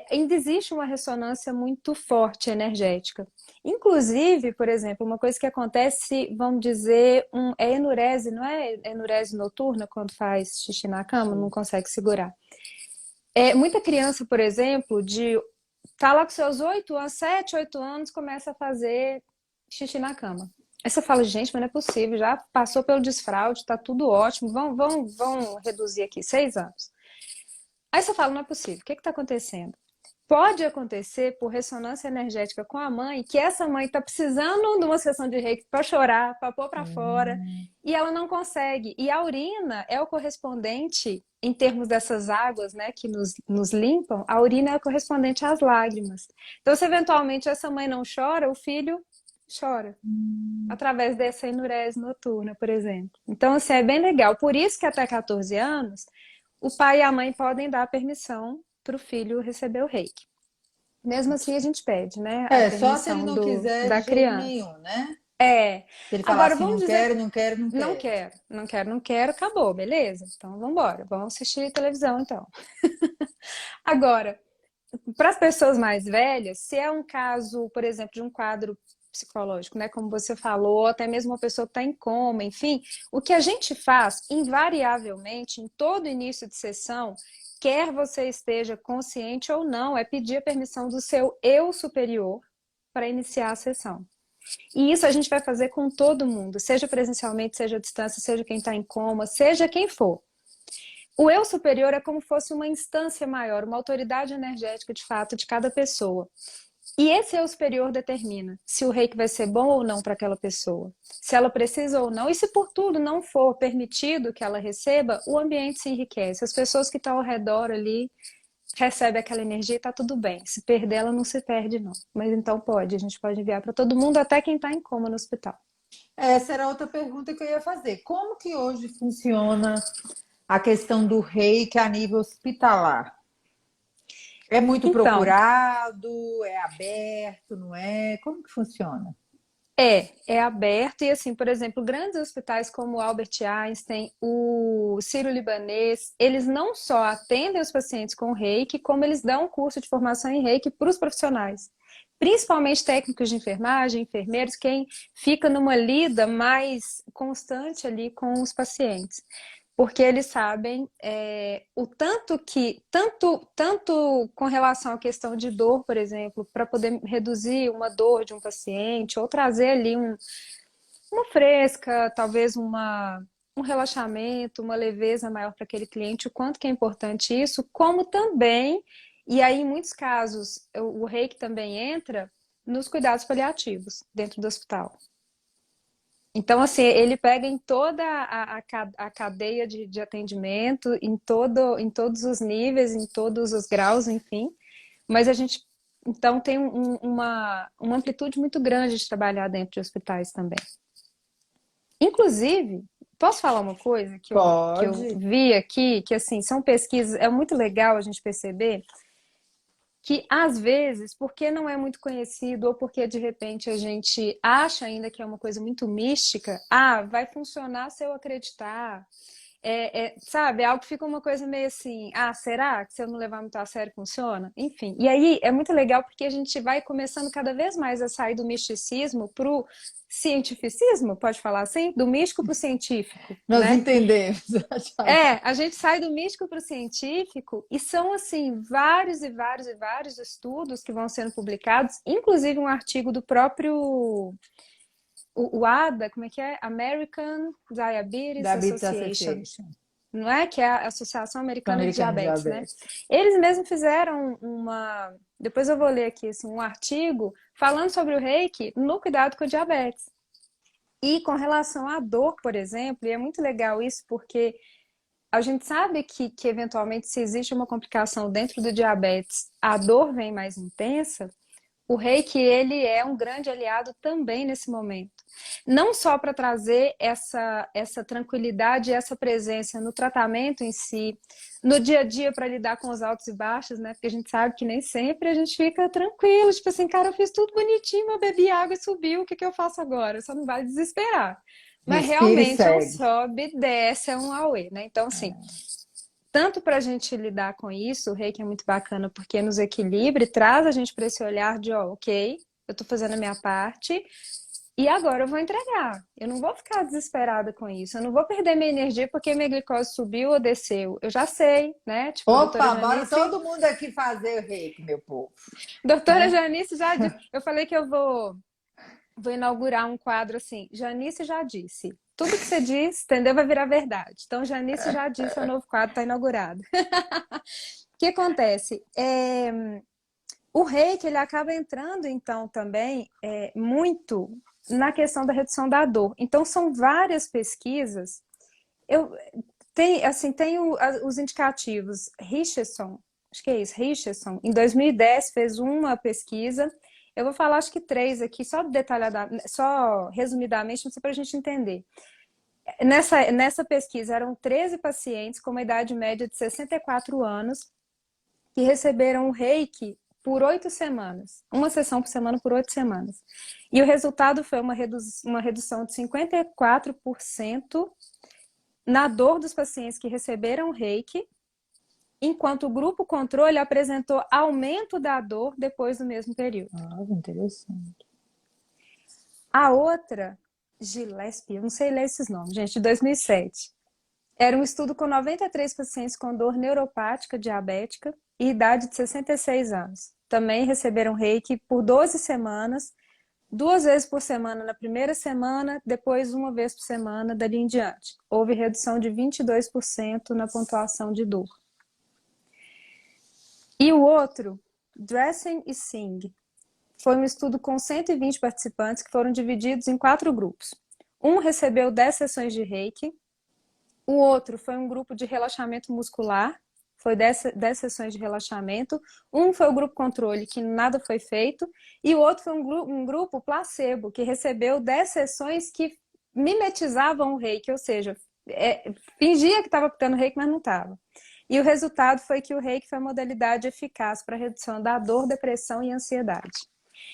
ainda existe uma ressonância muito forte energética. Inclusive, por exemplo, uma coisa que acontece, vamos dizer, é enurese, não é enurese noturna, quando faz xixi na cama, não consegue segurar. Muita criança, por exemplo, tá lá com seus 8 anos, 7, 8 anos, começa a fazer xixi na cama. Aí você fala, gente, mas não é possível, já passou pelo desfraude, tá tudo ótimo, vamos reduzir aqui, 6 anos. Aí você fala, não é possível, o que está acontecendo? Pode acontecer por ressonância energética com a mãe, que essa mãe está precisando de uma sessão de reiki para chorar, para pôr para fora, e ela não consegue. E a urina é o correspondente, em termos dessas águas, né, que nos limpam, a urina é o correspondente às lágrimas. Então, se eventualmente essa mãe não chora, o filho chora. Através dessa enurese noturna, por exemplo. Então, assim, é bem legal. Por isso que até 14 anos, o pai e a mãe podem dar permissão para o filho receber o reiki. Mesmo assim, a gente pede, né, a Só se ele permissão não quiser de da jeito criança. nenhum, né? É. Se ele falar Agora, assim, vamos não dizer, quero, não quero, não não quero. quero, não quero, não quero, acabou, beleza? Então, vamos embora, vamos assistir televisão, então. Agora, para as pessoas mais velhas, se é um caso, por exemplo, de um quadro psicológico, né, como você falou, ou até mesmo uma pessoa que está em coma, enfim, o que a gente faz, invariavelmente, em todo início de sessão, quer você esteja consciente ou não, é pedir a permissão do seu eu superior para iniciar a sessão. E isso a gente vai fazer com todo mundo, seja presencialmente, seja à distância, seja quem está em coma, seja quem for. O eu superior é como se fosse uma instância maior, uma autoridade energética de fato de cada pessoa. E esse eu superior determina se o reiki vai ser bom ou não para aquela pessoa, se ela precisa ou não, e se por tudo não for permitido que ela receba, o ambiente se enriquece. As pessoas que estão ao redor ali recebem aquela energia e está tudo bem. Se perder, ela não se perde, não. Mas então pode, a gente pode enviar para todo mundo, até quem está em coma no hospital. Essa era outra pergunta que eu ia fazer. Como que hoje funciona a questão do reiki a nível hospitalar? É muito Então, procurado? É aberto? Não é? Como que funciona? é aberto e assim, por exemplo, grandes hospitais como o Albert Einstein, o Sírio-Libanês, eles não só atendem os pacientes com reiki, como eles dão um curso de formação em reiki para os profissionais. Principalmente técnicos de enfermagem, enfermeiros, quem fica numa lida mais constante ali com os pacientes. Porque eles sabem o tanto com relação à questão de dor, por exemplo, para poder reduzir uma dor de um paciente, ou trazer ali uma fresca, talvez um relaxamento, uma leveza maior para aquele cliente, o quanto que é importante isso, como também, e aí em muitos casos o reiki também entra nos cuidados paliativos dentro do hospital. Então, assim, ele pega em toda a cadeia de atendimento, em todos os níveis, em todos os graus, enfim. Mas a gente, então, tem uma amplitude muito grande de trabalhar dentro de hospitais também. Inclusive, posso falar uma coisa que eu Pode. vi aqui, que, assim, são pesquisas, é muito legal a gente perceber que às vezes, porque não é muito conhecido ou porque de repente a gente acha ainda que é uma coisa muito mística, vai funcionar se eu acreditar. Sabe, é algo que fica uma coisa meio assim, será que se eu não levar muito a sério funciona? Enfim, e aí é muito legal porque a gente vai começando cada vez mais a sair do misticismo pro cientificismo, pode falar assim? Do místico pro científico, Nós né? entendemos. A gente sai do místico para o científico e são, assim, vários e vários e vários estudos que vão sendo publicados, inclusive um artigo do próprio, o ADA, como é que é? American Diabetes Diabetes Association. Association. não é? Que é a Associação Americana de Americano de Diabetes, né? diabetes. Eles mesmos fizeram uma... Depois eu vou ler aqui assim, um artigo falando sobre o reiki no cuidado com o diabetes. E com relação à dor, por exemplo, e é muito legal isso porque a gente sabe que eventualmente se existe uma complicação dentro do diabetes, a dor vem mais intensa. O reiki, ele é um grande aliado também nesse momento. Não só para trazer essa tranquilidade e essa presença no tratamento em si, no dia a dia para lidar com os altos e baixos, né? Porque a gente sabe que nem sempre a gente fica tranquilo, tipo assim, cara, eu fiz tudo bonitinho, eu bebi água e subiu, o que que eu faço agora? Só não vai desesperar. Mas Respira e realmente é um segue. sobe, desce, é um auê, né? Então, assim, tanto para a gente lidar com isso, o reiki é muito bacana porque nos equilibra e traz a gente para esse olhar de, ó, ok, eu estou fazendo a minha parte e agora eu vou entregar. Eu não vou ficar desesperada com isso, eu não vou perder minha energia porque minha glicose subiu ou desceu. Eu já sei, né? Tipo, a doutora Opa, bora Janice, todo mundo aqui fazer o reiki, meu povo, doutora né? Janice já disse, eu falei que eu vou inaugurar um quadro assim, Janice já disse. Tudo que você diz, entendeu? Vai virar verdade. Então, Janice já disse, o novo quadro está inaugurado. O que acontece? O reiki, ele acaba entrando, então, também muito na questão da redução da dor. Então, são várias pesquisas. Os indicativos. Richardson, acho que é isso, Richardson, em 2010 fez uma pesquisa. Eu vou falar, acho que 3 aqui, só detalhadamente, só resumidamente, para a gente entender. Nessa pesquisa, eram 13 pacientes com uma idade média de 64 anos que receberam o reiki por 8 semanas. Uma sessão por semana por 8 semanas. E o resultado foi uma redução de 54% na dor dos pacientes que receberam o reiki, enquanto o grupo controle apresentou aumento da dor depois do mesmo período. Ah, interessante. A outra, Gillespie, eu não sei ler esses nomes, gente, de 2007. Era um estudo com 93 pacientes com dor neuropática diabética e idade de 66 anos. Também receberam reiki por 12 semanas, 2 vezes por semana na primeira semana, depois 1 vez por semana, dali em diante. Houve redução de 22% na pontuação de dor. E o outro, Dressing e Singh, foi um estudo com 120 participantes que foram divididos em 4 grupos. Um recebeu 10 sessões de reiki, o outro foi um grupo de relaxamento muscular, foi 10 sessões de relaxamento. Um foi o grupo controle, que nada foi feito. E o outro foi um grupo placebo, que recebeu 10 sessões que mimetizavam o reiki, ou seja, fingia que estava aplicando reiki, mas não estava. E o resultado foi que o reiki foi a modalidade eficaz para a redução da dor, depressão e ansiedade.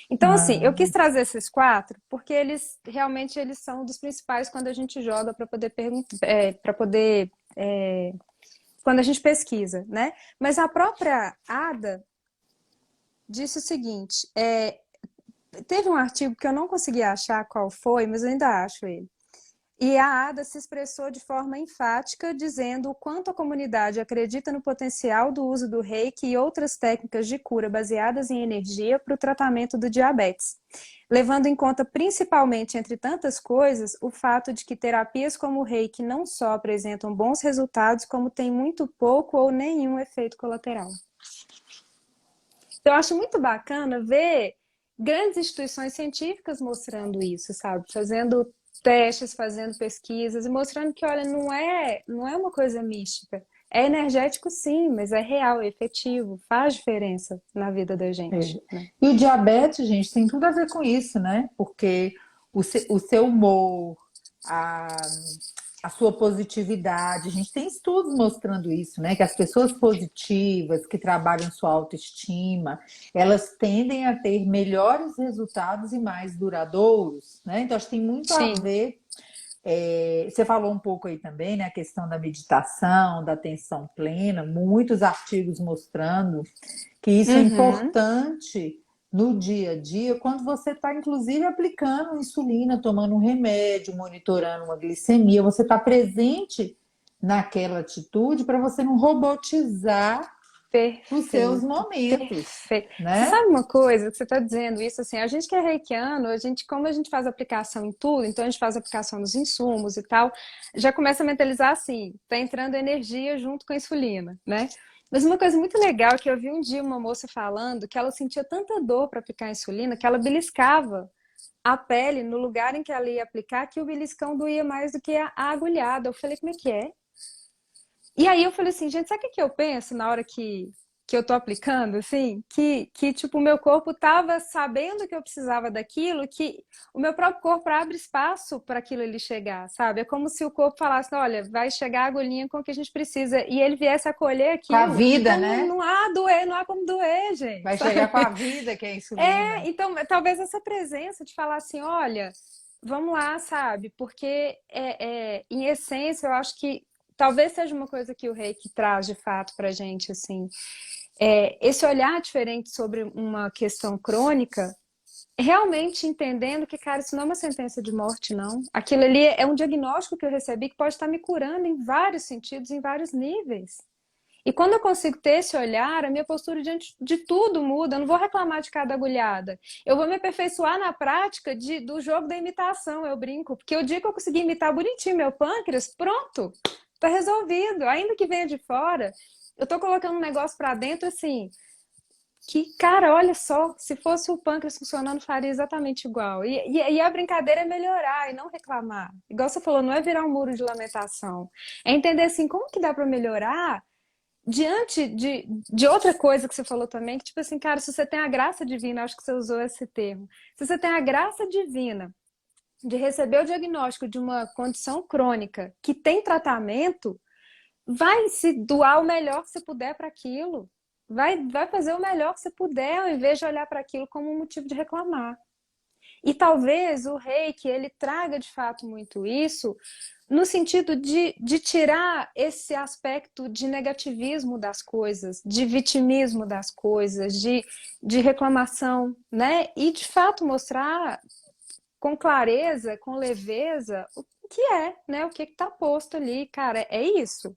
Então, assim, eu quis trazer esses 4 porque eles realmente são dos principais quando a gente joga para poder quando a gente pesquisa, né? Mas a própria Ada disse o seguinte: teve um artigo que eu não consegui achar qual foi, mas eu ainda acho ele. E a Ada se expressou de forma enfática, dizendo o quanto a comunidade acredita no potencial do uso do reiki e outras técnicas de cura baseadas em energia para o tratamento do diabetes, levando em conta principalmente, entre tantas coisas, o fato de que terapias como o reiki não só apresentam bons resultados, como têm muito pouco ou nenhum efeito colateral. Então, eu acho muito bacana ver grandes instituições científicas mostrando isso, sabe? Fazendo testes, fazendo pesquisas e mostrando que, olha, não é uma coisa mística. É energético, sim, mas é real, é efetivo, faz diferença na vida da gente, né? E o diabetes, gente, tem tudo a ver com isso, né? Porque o seu humor, a, a sua positividade, a gente tem estudos mostrando isso, né? Que as pessoas positivas, que trabalham sua autoestima, elas tendem a ter melhores resultados e mais duradouros, né? Então, acho que tem muito a Sim. ver. Você falou um pouco aí também, né? A questão da meditação, da atenção plena, muitos artigos mostrando que isso é Uhum. importante no dia a dia, quando você está, inclusive, aplicando insulina, tomando um remédio, monitorando uma glicemia, você está presente naquela atitude para você não robotizar os seus Perfeito, momentos, perfeito. Você né? sabe uma coisa que você está dizendo isso assim, a gente que é reikiano, como a gente faz aplicação em tudo, então a gente faz aplicação nos insumos e tal, já começa a mentalizar assim, tá entrando energia junto com a insulina, né? Mas uma coisa muito legal é que eu vi um dia uma moça falando que ela sentia tanta dor para aplicar a insulina que ela beliscava a pele no lugar em que ela ia aplicar, que o beliscão doía mais do que a agulhada. Eu falei, como é que é? E aí eu falei assim, gente, sabe o que eu penso na hora que eu tô aplicando, assim? Tipo, o meu corpo tava sabendo que eu precisava daquilo, que o meu próprio corpo abre espaço para aquilo ele chegar, sabe? É como se o corpo falasse, olha, vai chegar a agulhinha com o que a gente precisa, e ele viesse acolher Com a aquilo. vida, Então né? não há doer, não há como doer, gente, Vai chegar sabe? com a vida, que é a insulina. Então talvez essa presença de falar assim, olha, vamos lá, sabe? Porque em essência eu acho que talvez seja uma coisa que o Reiki traz de fato pra gente, assim, esse olhar diferente sobre uma questão crônica, realmente entendendo que, cara, isso não é uma sentença de morte, não. Aquilo ali é um diagnóstico que eu recebi que pode estar me curando em vários sentidos, em vários níveis. E quando eu consigo ter esse olhar, a minha postura diante de tudo muda. Eu não vou reclamar de cada agulhada. Eu vou me aperfeiçoar na prática do jogo da imitação, eu brinco. Porque o dia que eu conseguir imitar bonitinho meu pâncreas, pronto, tá resolvido. Ainda que venha de fora, eu tô colocando um negócio pra dentro assim, que, cara, olha só, se fosse o pâncreas funcionando, faria exatamente igual. E a brincadeira é melhorar e não reclamar. Igual você falou, não é virar um muro de lamentação. É entender assim, como que dá para melhorar diante de outra coisa que você falou também, que tipo assim, cara, se você tem a graça divina, acho que você usou esse termo, se você tem a graça divina de receber o diagnóstico de uma condição crônica que tem tratamento, vai se doar o melhor que você puder para aquilo. Vai fazer o melhor que você puder, ao invés de olhar para aquilo como um motivo de reclamar. E talvez o reiki ele traga de fato muito isso, no sentido de tirar esse aspecto de negativismo das coisas, de vitimismo das coisas, de reclamação, né? E de fato mostrar com clareza, com leveza, o que é, né? O que está posto ali, cara, é isso.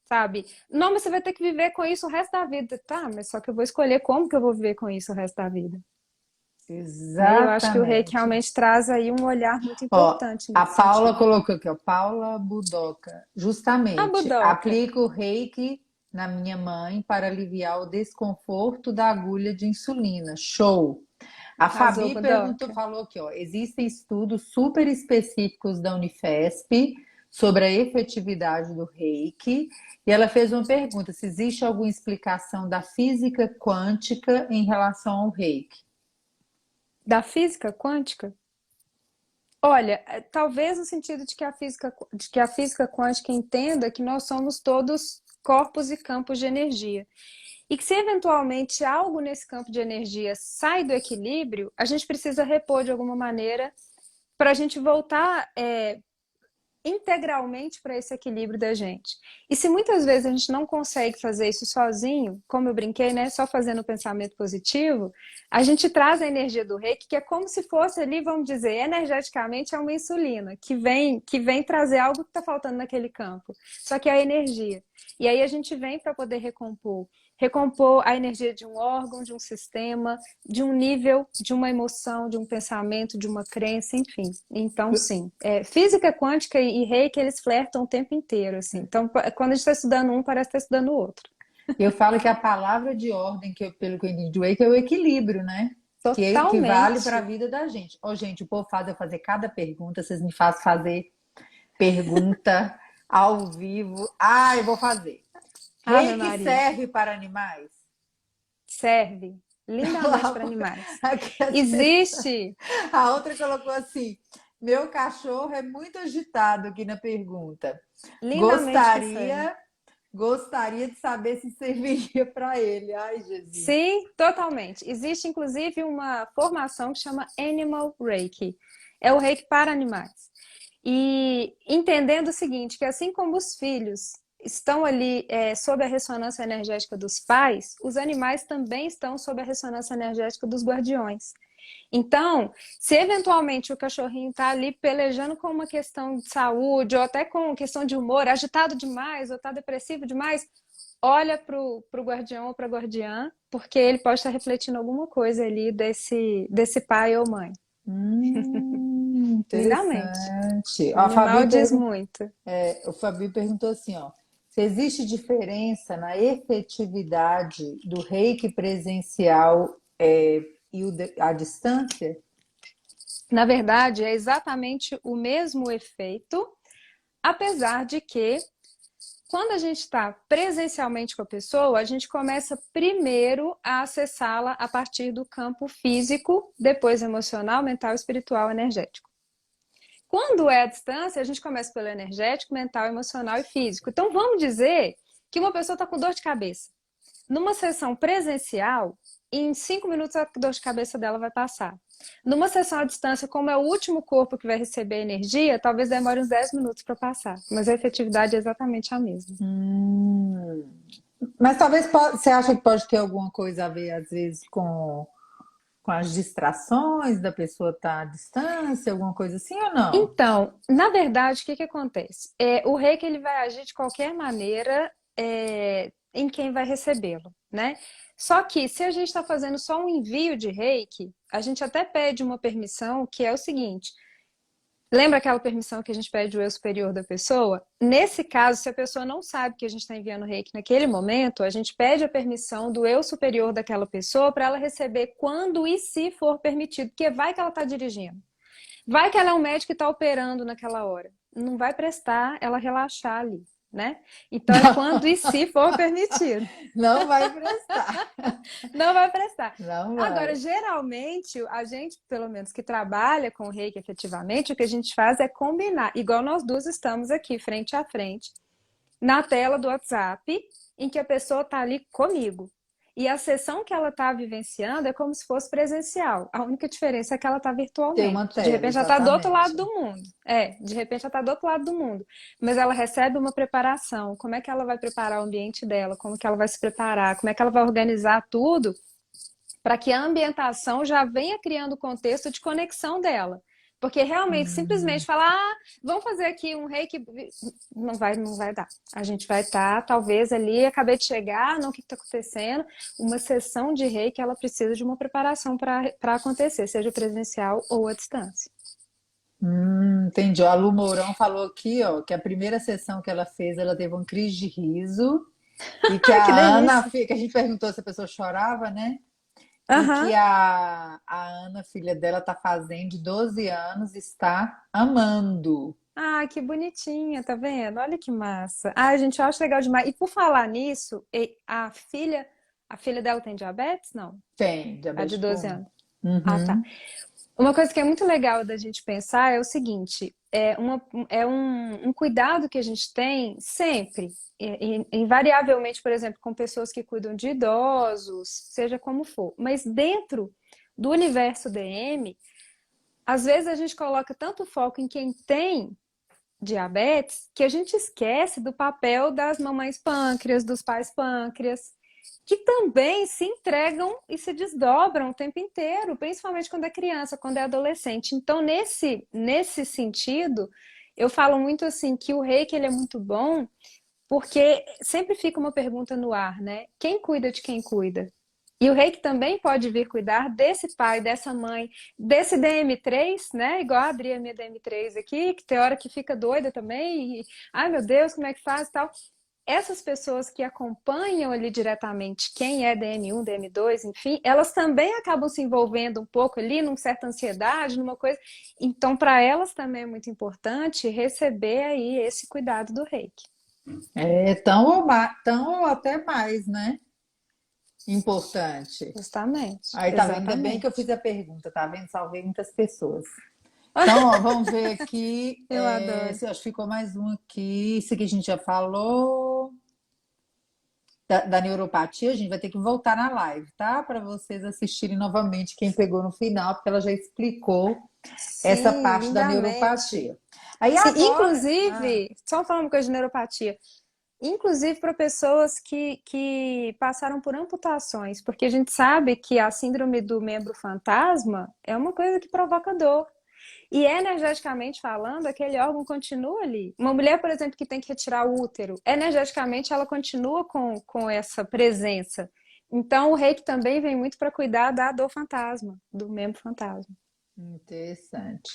Sabe? Não, mas você vai ter que viver com isso o resto da vida. Tá, mas só que eu vou escolher como que eu vou viver com isso o resto da vida. Né? Eu acho que o reiki Exatamente. realmente traz aí um olhar muito Ó, importante a nesse Paula sentido. colocou aqui, ó, Paula Budoca. A Justamente, Budoca aplico o reiki na minha mãe para aliviar o desconforto da agulha de insulina. Show! A arrasou, Fabi perguntou, Budoca. falou aqui, ó, existem estudos super específicos da Unifesp sobre a efetividade do reiki, e ela fez uma pergunta, se existe alguma explicação da física quântica em relação ao reiki. Da física quântica? Olha, talvez no sentido de que a física quântica entenda que nós somos todos corpos e campos de energia. E que se eventualmente algo nesse campo de energia sai do equilíbrio, a gente precisa repor de alguma maneira para a gente voltar integralmente para esse equilíbrio da gente. E se muitas vezes a gente não consegue fazer isso sozinho, como eu brinquei, né, só fazendo o pensamento positivo, a gente traz a energia do reiki, que é como se fosse ali, vamos dizer, energeticamente é uma insulina, que vem trazer algo que está faltando naquele campo. Só que é a energia. E aí a gente vem para poder recompor a energia de um órgão, de um sistema, de um nível, de uma emoção, de um pensamento, de uma crença, enfim. Então, sim, física quântica e reiki, eles flertam o tempo inteiro, assim. Então, quando a gente está estudando um, parece estar estudando o outro. Eu falo que a palavra de ordem, pelo que eu entendi do reiki, é o equilíbrio, né? Que vale para a Totalmente. vida da gente. Ó, gente, o povo faz eu fazer cada pergunta, vocês me fazem fazer pergunta ao vivo. Ah, eu vou fazer. Ave Reiki Maria. serve para animais? Serve lindamente para animais. Aqui as pessoas- Existe A outra colocou assim: meu cachorro é muito agitado aqui na pergunta. lindamente que serve. Gostaria, gostaria de saber se serviria para ele. Ai, Jesus. Sim, totalmente. Existe, inclusive, uma formação que chama Animal Reiki. É o Reiki para animais. E entendendo o seguinte, que assim como os filhos estão ali sob a ressonância energética dos pais, os animais também estão sob a ressonância energética dos guardiões. Então, se eventualmente o cachorrinho está ali pelejando com uma questão de saúde, ou até com questão de humor, agitado demais, ou está depressivo demais, olha pro guardião ou pra guardiã, porque ele pode estar refletindo alguma coisa ali desse pai ou mãe. Lindamente. Interessante. O Ó, animal diz muito. o Fabi perguntou assim, ó, se existe diferença na efetividade do reiki presencial e a distância? Na verdade, é exatamente o mesmo efeito, apesar de que quando a gente está presencialmente com a pessoa, a gente começa primeiro a acessá-la a partir do campo físico, depois emocional, mental, espiritual, energético. Quando é à distância, a gente começa pelo energético, mental, emocional e físico. Então, vamos dizer que uma pessoa está com dor de cabeça. Numa sessão presencial, em 5 minutos a dor de cabeça dela vai passar. Numa sessão à distância, como é o último corpo que vai receber energia, talvez demore uns 10 minutos para passar. Mas a efetividade é exatamente a mesma. Mas talvez você acha que pode ter alguma coisa a ver, às vezes, com as distrações da pessoa estar à distância, alguma coisa assim ou não? Então, na verdade, o que acontece? O reiki ele vai agir de qualquer maneira em quem vai recebê-lo, né? Só que se a gente está fazendo só um envio de reiki, a gente até pede uma permissão que é o seguinte: lembra aquela permissão que a gente pede o eu superior da pessoa? Nesse caso, se a pessoa não sabe que a gente está enviando reiki naquele momento, a gente pede a permissão do eu superior daquela pessoa para ela receber quando e se for permitido, porque vai que ela está dirigindo. Vai que ela é um médico que está operando naquela hora. Não vai prestar ela relaxar ali, né? Então é quando e se for permitido. Não vai prestar. Não vai prestar. Não Agora, vai. geralmente, a gente, pelo menos que trabalha com o reiki efetivamente, o que a gente faz é combinar, igual nós duas estamos aqui, frente a frente, na tela do WhatsApp, em que a pessoa está ali comigo. E a sessão que ela está vivenciando é como se fosse presencial. A única diferença é que ela está Tem uma virtualmente. De tela, repente ela está do outro lado exatamente. do mundo. De repente ela está do outro lado do mundo. Mas ela recebe uma preparação. Como é que ela vai preparar o ambiente dela? Como que ela vai se preparar? Como é que ela vai organizar tudo para que a ambientação já venha criando o contexto de conexão dela. Porque realmente, simplesmente falar, vamos fazer aqui um reiki, não vai dar. A gente vai estar, talvez, ali, acabei de chegar, não, o que está acontecendo? Uma sessão de reiki, ela precisa de uma preparação para acontecer, seja presencial ou à distância. Entendi. A Lu Mourão falou aqui, ó, que a primeira sessão que ela fez, ela teve uma crise de riso e que Ah, que a Ana, delícia! que a gente perguntou se a pessoa chorava, né? E que Aham. a Ana, filha dela, tá fazendo de 12 anos, está amando. Ah, que bonitinha, tá vendo? Olha que massa. Ah, gente, eu acho legal demais. E por falar nisso, a filha dela tem diabetes? Não. Tem, A de diabetes tipo 12 1. anos. Ah, tá. Uhum. Uma coisa que é muito legal da gente pensar é o seguinte: é um cuidado que a gente tem sempre, invariavelmente, por exemplo, com pessoas que cuidam de idosos, seja como for. Mas dentro do universo DM, às vezes a gente coloca tanto foco em quem tem diabetes que a gente esquece do papel das mamães pâncreas, dos pais pâncreas, que também se entregam e se desdobram o tempo inteiro, principalmente quando é criança, quando é adolescente. Então, nesse sentido, eu falo muito assim que o reiki ele é muito bom, porque sempre fica uma pergunta no ar, né? Quem cuida de quem cuida? E o reiki também pode vir cuidar desse pai, dessa mãe, desse DM3, né? Igual a Adri, a minha DM3 aqui, que tem hora que fica doida também. Ai, meu Deus, como é que faz e tal. Essas pessoas que acompanham ali diretamente quem é DM1, DM2, enfim, elas também acabam se envolvendo um pouco ali numa certa ansiedade, numa coisa. Então, para elas também é muito importante receber aí esse cuidado do reiki. É tão ou até mais, né? Importante. Justamente, Aí tá vendo? Ainda bem que eu fiz exatamente. a pergunta, tá vendo? Salvei muitas pessoas. Então, ó, vamos ver aqui. Eu adoro. Se acho que ficou mais um aqui. Isso aqui a gente já falou. Da neuropatia, a gente vai ter que voltar na live, tá? Para vocês assistirem novamente quem pegou no final, porque ela já explicou essa Sim, parte da lindamente. neuropatia. Aí Sim, agora. inclusive, só falando uma coisa de neuropatia, inclusive para pessoas que passaram por amputações, porque a gente sabe que a síndrome do membro fantasma é uma coisa que provoca dor. E energeticamente falando, aquele órgão continua ali. Uma mulher, por exemplo, que tem que retirar o útero, energeticamente ela continua com essa presença. Então, o reiki também vem muito para cuidar da dor fantasma, do membro fantasma. Interessante.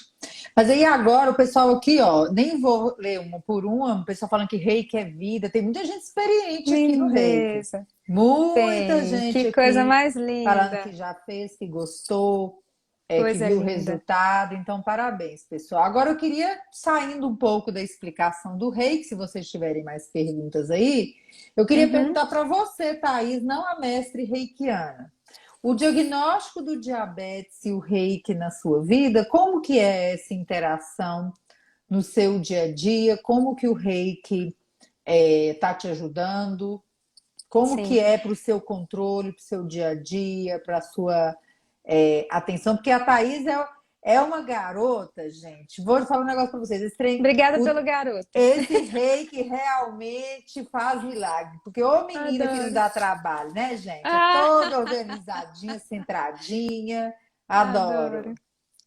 Mas aí agora o pessoal aqui, ó, nem vou ler uma por uma, o pessoal falando que reiki é vida. Tem muita gente experiente aqui no reiki. Lindeza. Muita Tem. gente Que coisa aqui mais falando que linda. já fez, que gostou, que Coisa viu o linda. resultado. Então, parabéns, pessoal. Agora eu queria, saindo um pouco da explicação do reiki, se vocês tiverem mais perguntas aí, eu queria Uhum. perguntar para você, Thaís, não a mestre reikiana. O diagnóstico do diabetes e o reiki na sua vida, como que é essa interação no seu dia a dia? Como que o reiki está te ajudando? Como que Sim. é para o seu controle, para o seu dia a dia, para a sua atenção? Porque a Thaís é uma garota, gente. Vou falar um negócio para vocês. Obrigada pelo garoto. Esse reiki realmente faz milagre. Porque ô menina que não Adoro. dá trabalho, né, gente? É Ah, toda organizadinha, centradinha. adoro. Adoro.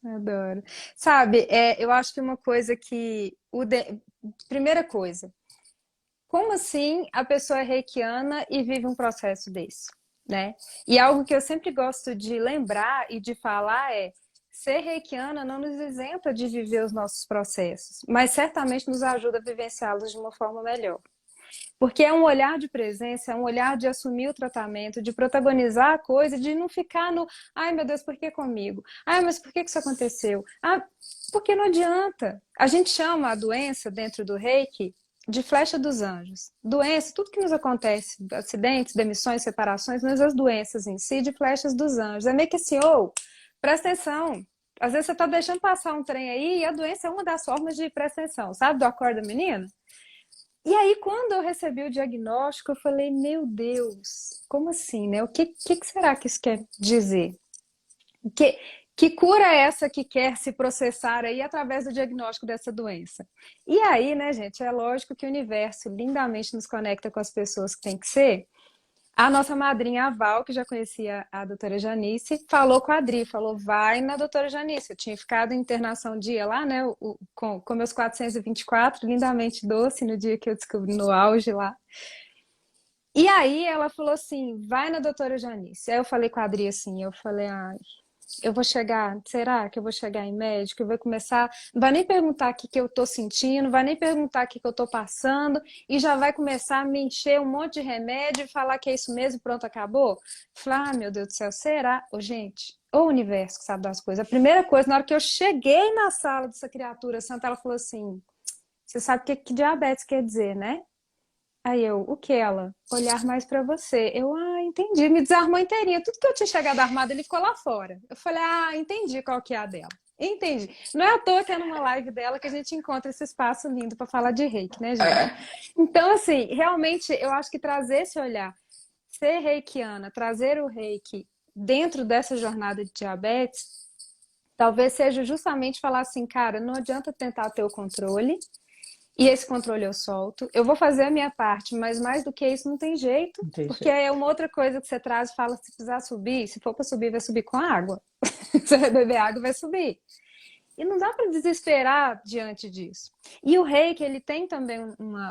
Adoro. Sabe, eu acho que uma coisa que. Primeira coisa, como assim a pessoa é reikiana e vive um processo desse, né? E algo que eu sempre gosto de lembrar e de falar é: ser reikiana não nos isenta de viver os nossos processos, mas certamente nos ajuda a vivenciá-los de uma forma melhor. Porque é um olhar de presença, é um olhar de assumir o tratamento, de protagonizar a coisa, de não ficar no ai meu Deus, por que comigo? Ai, mas por que isso aconteceu? Ah, porque não adianta. A gente chama a doença dentro do Reiki de flecha dos anjos. Doença, tudo que nos acontece, acidentes, demissões, separações, mas as doenças em si de flechas dos anjos. É meio que assim, presta atenção. Às vezes você está deixando passar um trem aí e a doença é uma das formas de presta atenção, sabe? Do acorda menina? E aí, quando eu recebi o diagnóstico, eu falei, meu Deus, como assim, né? O que será que isso quer dizer? Que, que cura é essa que quer se processar aí através do diagnóstico dessa doença? E aí, né, gente, é lógico que o universo lindamente nos conecta com as pessoas que tem que ser. A nossa madrinha, a Val, que já conhecia a doutora Janice, falou com a Adri, falou, vai na doutora Janice. Eu tinha ficado em internação um dia lá, né, com meus 424, lindamente doce, no dia que eu descobri no auge lá. E aí ela falou assim, vai na doutora Janice. Aí eu falei com a Adri assim, eu falei, ai, eu vou chegar, será que eu vou chegar em médico? Eu vou começar, não vai nem perguntar o que que eu tô sentindo, não vai nem perguntar o que que eu tô passando, e já vai começar a me encher um monte de remédio e falar que é isso mesmo e pronto, acabou? Falar, ah, meu Deus do céu, será? Ô, gente, o universo que sabe das coisas. A primeira coisa, na hora que eu cheguei na sala dessa criatura santa, ela falou assim, você sabe o que diabetes quer dizer, né? Aí eu, o que ela? Olhar mais pra você. Eu, entendi. Me desarmou inteirinha. Tudo que eu tinha chegado armado, ele ficou lá fora. Eu falei, entendi qual que é a dela. Entendi. Não é à toa que é numa live dela que a gente encontra esse espaço lindo para falar de reiki, né, gente? Então, assim, realmente, eu acho que trazer esse olhar, ser reikiana, trazer o reiki dentro dessa jornada de diabetes, talvez seja justamente falar assim, cara, não adianta tentar ter o controle, e esse controle eu solto. Eu vou fazer a minha parte, mas mais do que isso não tem jeito. Não tem Porque jeito. é uma outra coisa que você traz e fala, se precisar subir, se for para subir, vai subir com água. Você vai beber água, vai subir. E não dá para desesperar diante disso. E o reiki, ele tem também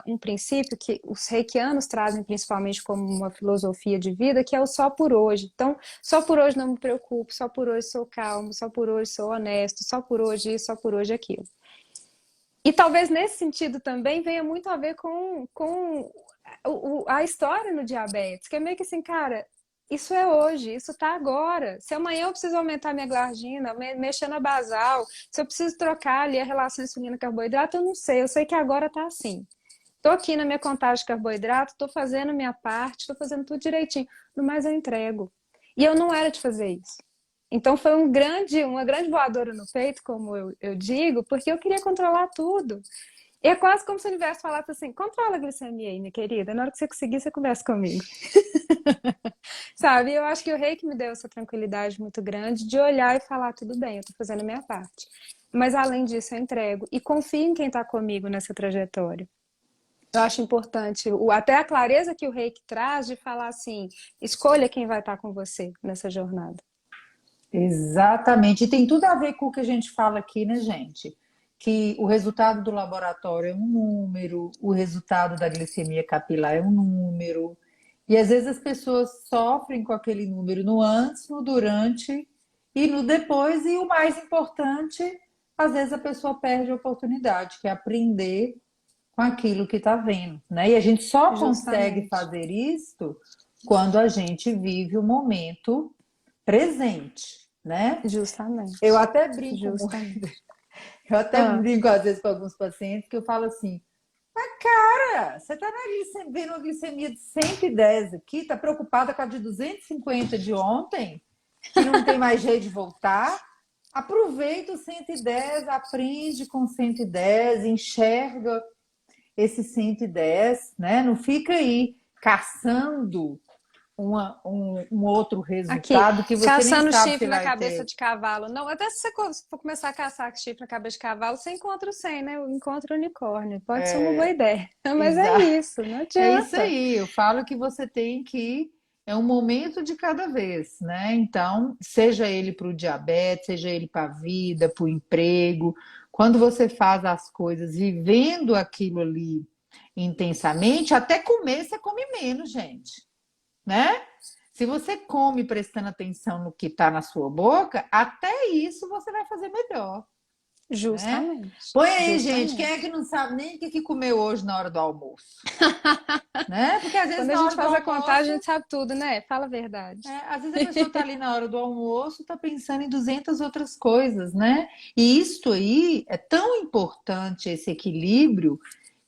um princípio que os reikianos trazem principalmente como uma filosofia de vida, que é o só por hoje. Então, só por hoje não me preocupo, só por hoje sou calmo, só por hoje sou honesto, só por hoje isso, só por hoje aquilo. E talvez nesse sentido também venha muito a ver com a história no diabetes, que é meio que assim, cara, isso é hoje, isso tá agora. Se amanhã eu preciso aumentar minha glargina, mexer na basal, se eu preciso trocar ali a relação insulina-carboidrato, eu não sei, eu sei que agora tá assim. Tô aqui na minha contagem de carboidrato, tô fazendo minha parte, tô fazendo tudo direitinho, no mais eu entrego. E eu não era de fazer isso. Então foi uma grande voadora no peito, como eu digo, porque eu queria controlar tudo. E é quase como se o universo falasse assim, controla a glicemia aí, minha querida. Na hora que você conseguir, você conversa comigo. Sabe? Eu acho que o reiki me deu essa tranquilidade muito grande de olhar e falar, tudo bem, eu tô fazendo a minha parte. Mas além disso, eu entrego. E confio em quem tá comigo nessa trajetória. Eu acho importante, até a clareza que o reiki traz de falar assim, escolha quem vai estar com você nessa jornada. Exatamente. E tem tudo a ver com o que a gente fala aqui, né, gente? Que o resultado do laboratório é um número, o resultado da glicemia capilar é um número. E às vezes as pessoas sofrem com aquele número no antes, no durante e no depois. E o mais importante, às vezes a pessoa perde a oportunidade, que é aprender com aquilo que está vendo, né? E a gente só consegue Justamente. fazer isso quando a gente vive o momento presente, né? Eu Justamente. até brinco muito, Justamente. eu até Ah, brinco às vezes com alguns pacientes que eu falo assim, cara, você está vendo uma glicemia de 110 aqui, está preocupada com a de 250 de ontem, que não tem mais jeito de voltar? Aproveita o 110, aprende com 110, enxerga esse 110, né? Não fica aí caçando um outro aqui, resultado que você nem caçando sabe se chifre na vai cabeça ter. de cavalo. Não, até se você for começar a caçar chifre na cabeça de cavalo, você encontra o 100, né? Encontra o unicórnio. Pode ser uma boa ideia. Mas é Exato. isso, não É isso adianta. aí. Eu falo que você tem que. É um momento de cada vez, né? Então, seja ele para o diabetes, seja ele para a vida, para o emprego, quando você faz as coisas vivendo aquilo ali intensamente, até comer você come menos, gente, né? Se você come prestando atenção no que está na sua boca, até isso você vai fazer melhor, né? Justamente. Põe aí, gente, quem é Justamente. que não sabe nem o que comeu hoje na hora do almoço, né? Porque às vezes Quando a na gente hora do faz a contagem, a almoço, gente sabe tudo, né? Fala a verdade. às vezes a pessoa está ali na hora do almoço, está pensando em 200 outras coisas, né? E isto aí é tão importante, esse equilíbrio,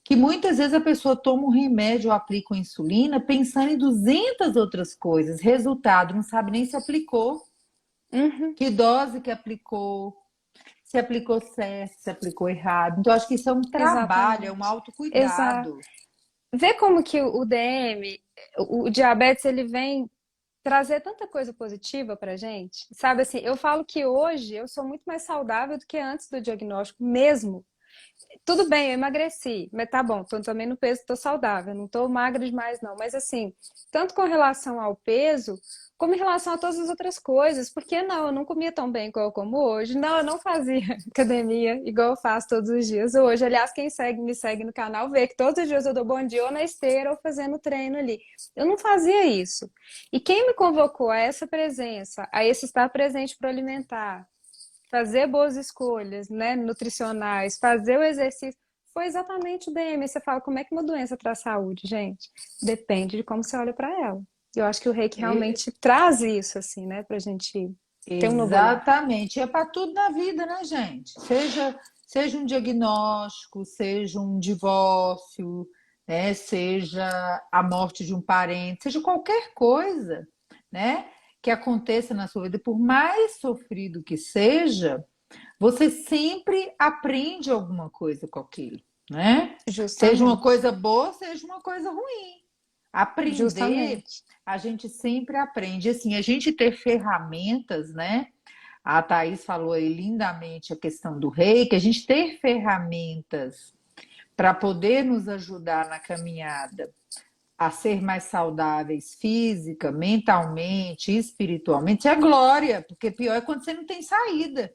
que muitas vezes a pessoa toma um remédio ou aplica uma insulina pensando em 200 outras coisas. Resultado, não sabe nem se aplicou, Uhum, que dose que aplicou, se aplicou certo, se aplicou errado. Então, acho que isso é um trabalho, é um exatamente. Exato. autocuidado. Vê como que o DM, o diabetes, ele vem trazer tanta coisa positiva pra gente. Sabe assim, eu falo que hoje eu sou muito mais saudável do que antes do diagnóstico, mesmo. Tudo bem, eu emagreci, mas tá bom, tô também no peso, tô saudável, não tô magra demais, não. Mas assim, tanto com relação ao peso, como em relação a todas as outras coisas, porque não, eu não comia tão bem igual eu como hoje, não, eu não fazia academia igual eu faço todos os dias hoje. Aliás, quem me segue no canal vê que todos os dias eu dou bom dia ou na esteira ou fazendo treino ali. Eu não fazia isso. E quem me convocou a essa presença, a esse estar presente para alimentar, fazer boas escolhas, né, nutricionais, fazer o exercício, foi exatamente o DM. Você fala, como é que uma doença traz saúde, gente? Depende de como você olha para ela. Eu acho que o reiki E- realmente traz isso, assim, né, pra gente ter um novo olhar. Exatamente. É para tudo na vida, né, gente? Seja um diagnóstico, seja um divórcio, né? Seja a morte de um parente, seja qualquer coisa, né? Que aconteça na sua vida, por mais sofrido que seja, você sempre aprende alguma coisa com aquilo, né? Seja uma Justamente, coisa boa, seja uma coisa ruim. Aprender, justamente. a gente sempre aprende. Assim, a gente ter ferramentas, né? A Thaís falou aí lindamente a questão do reiki, a gente ter ferramentas para poder nos ajudar na caminhada a ser mais saudáveis física, mentalmente, espiritualmente, é glória, porque pior é quando você não tem saída,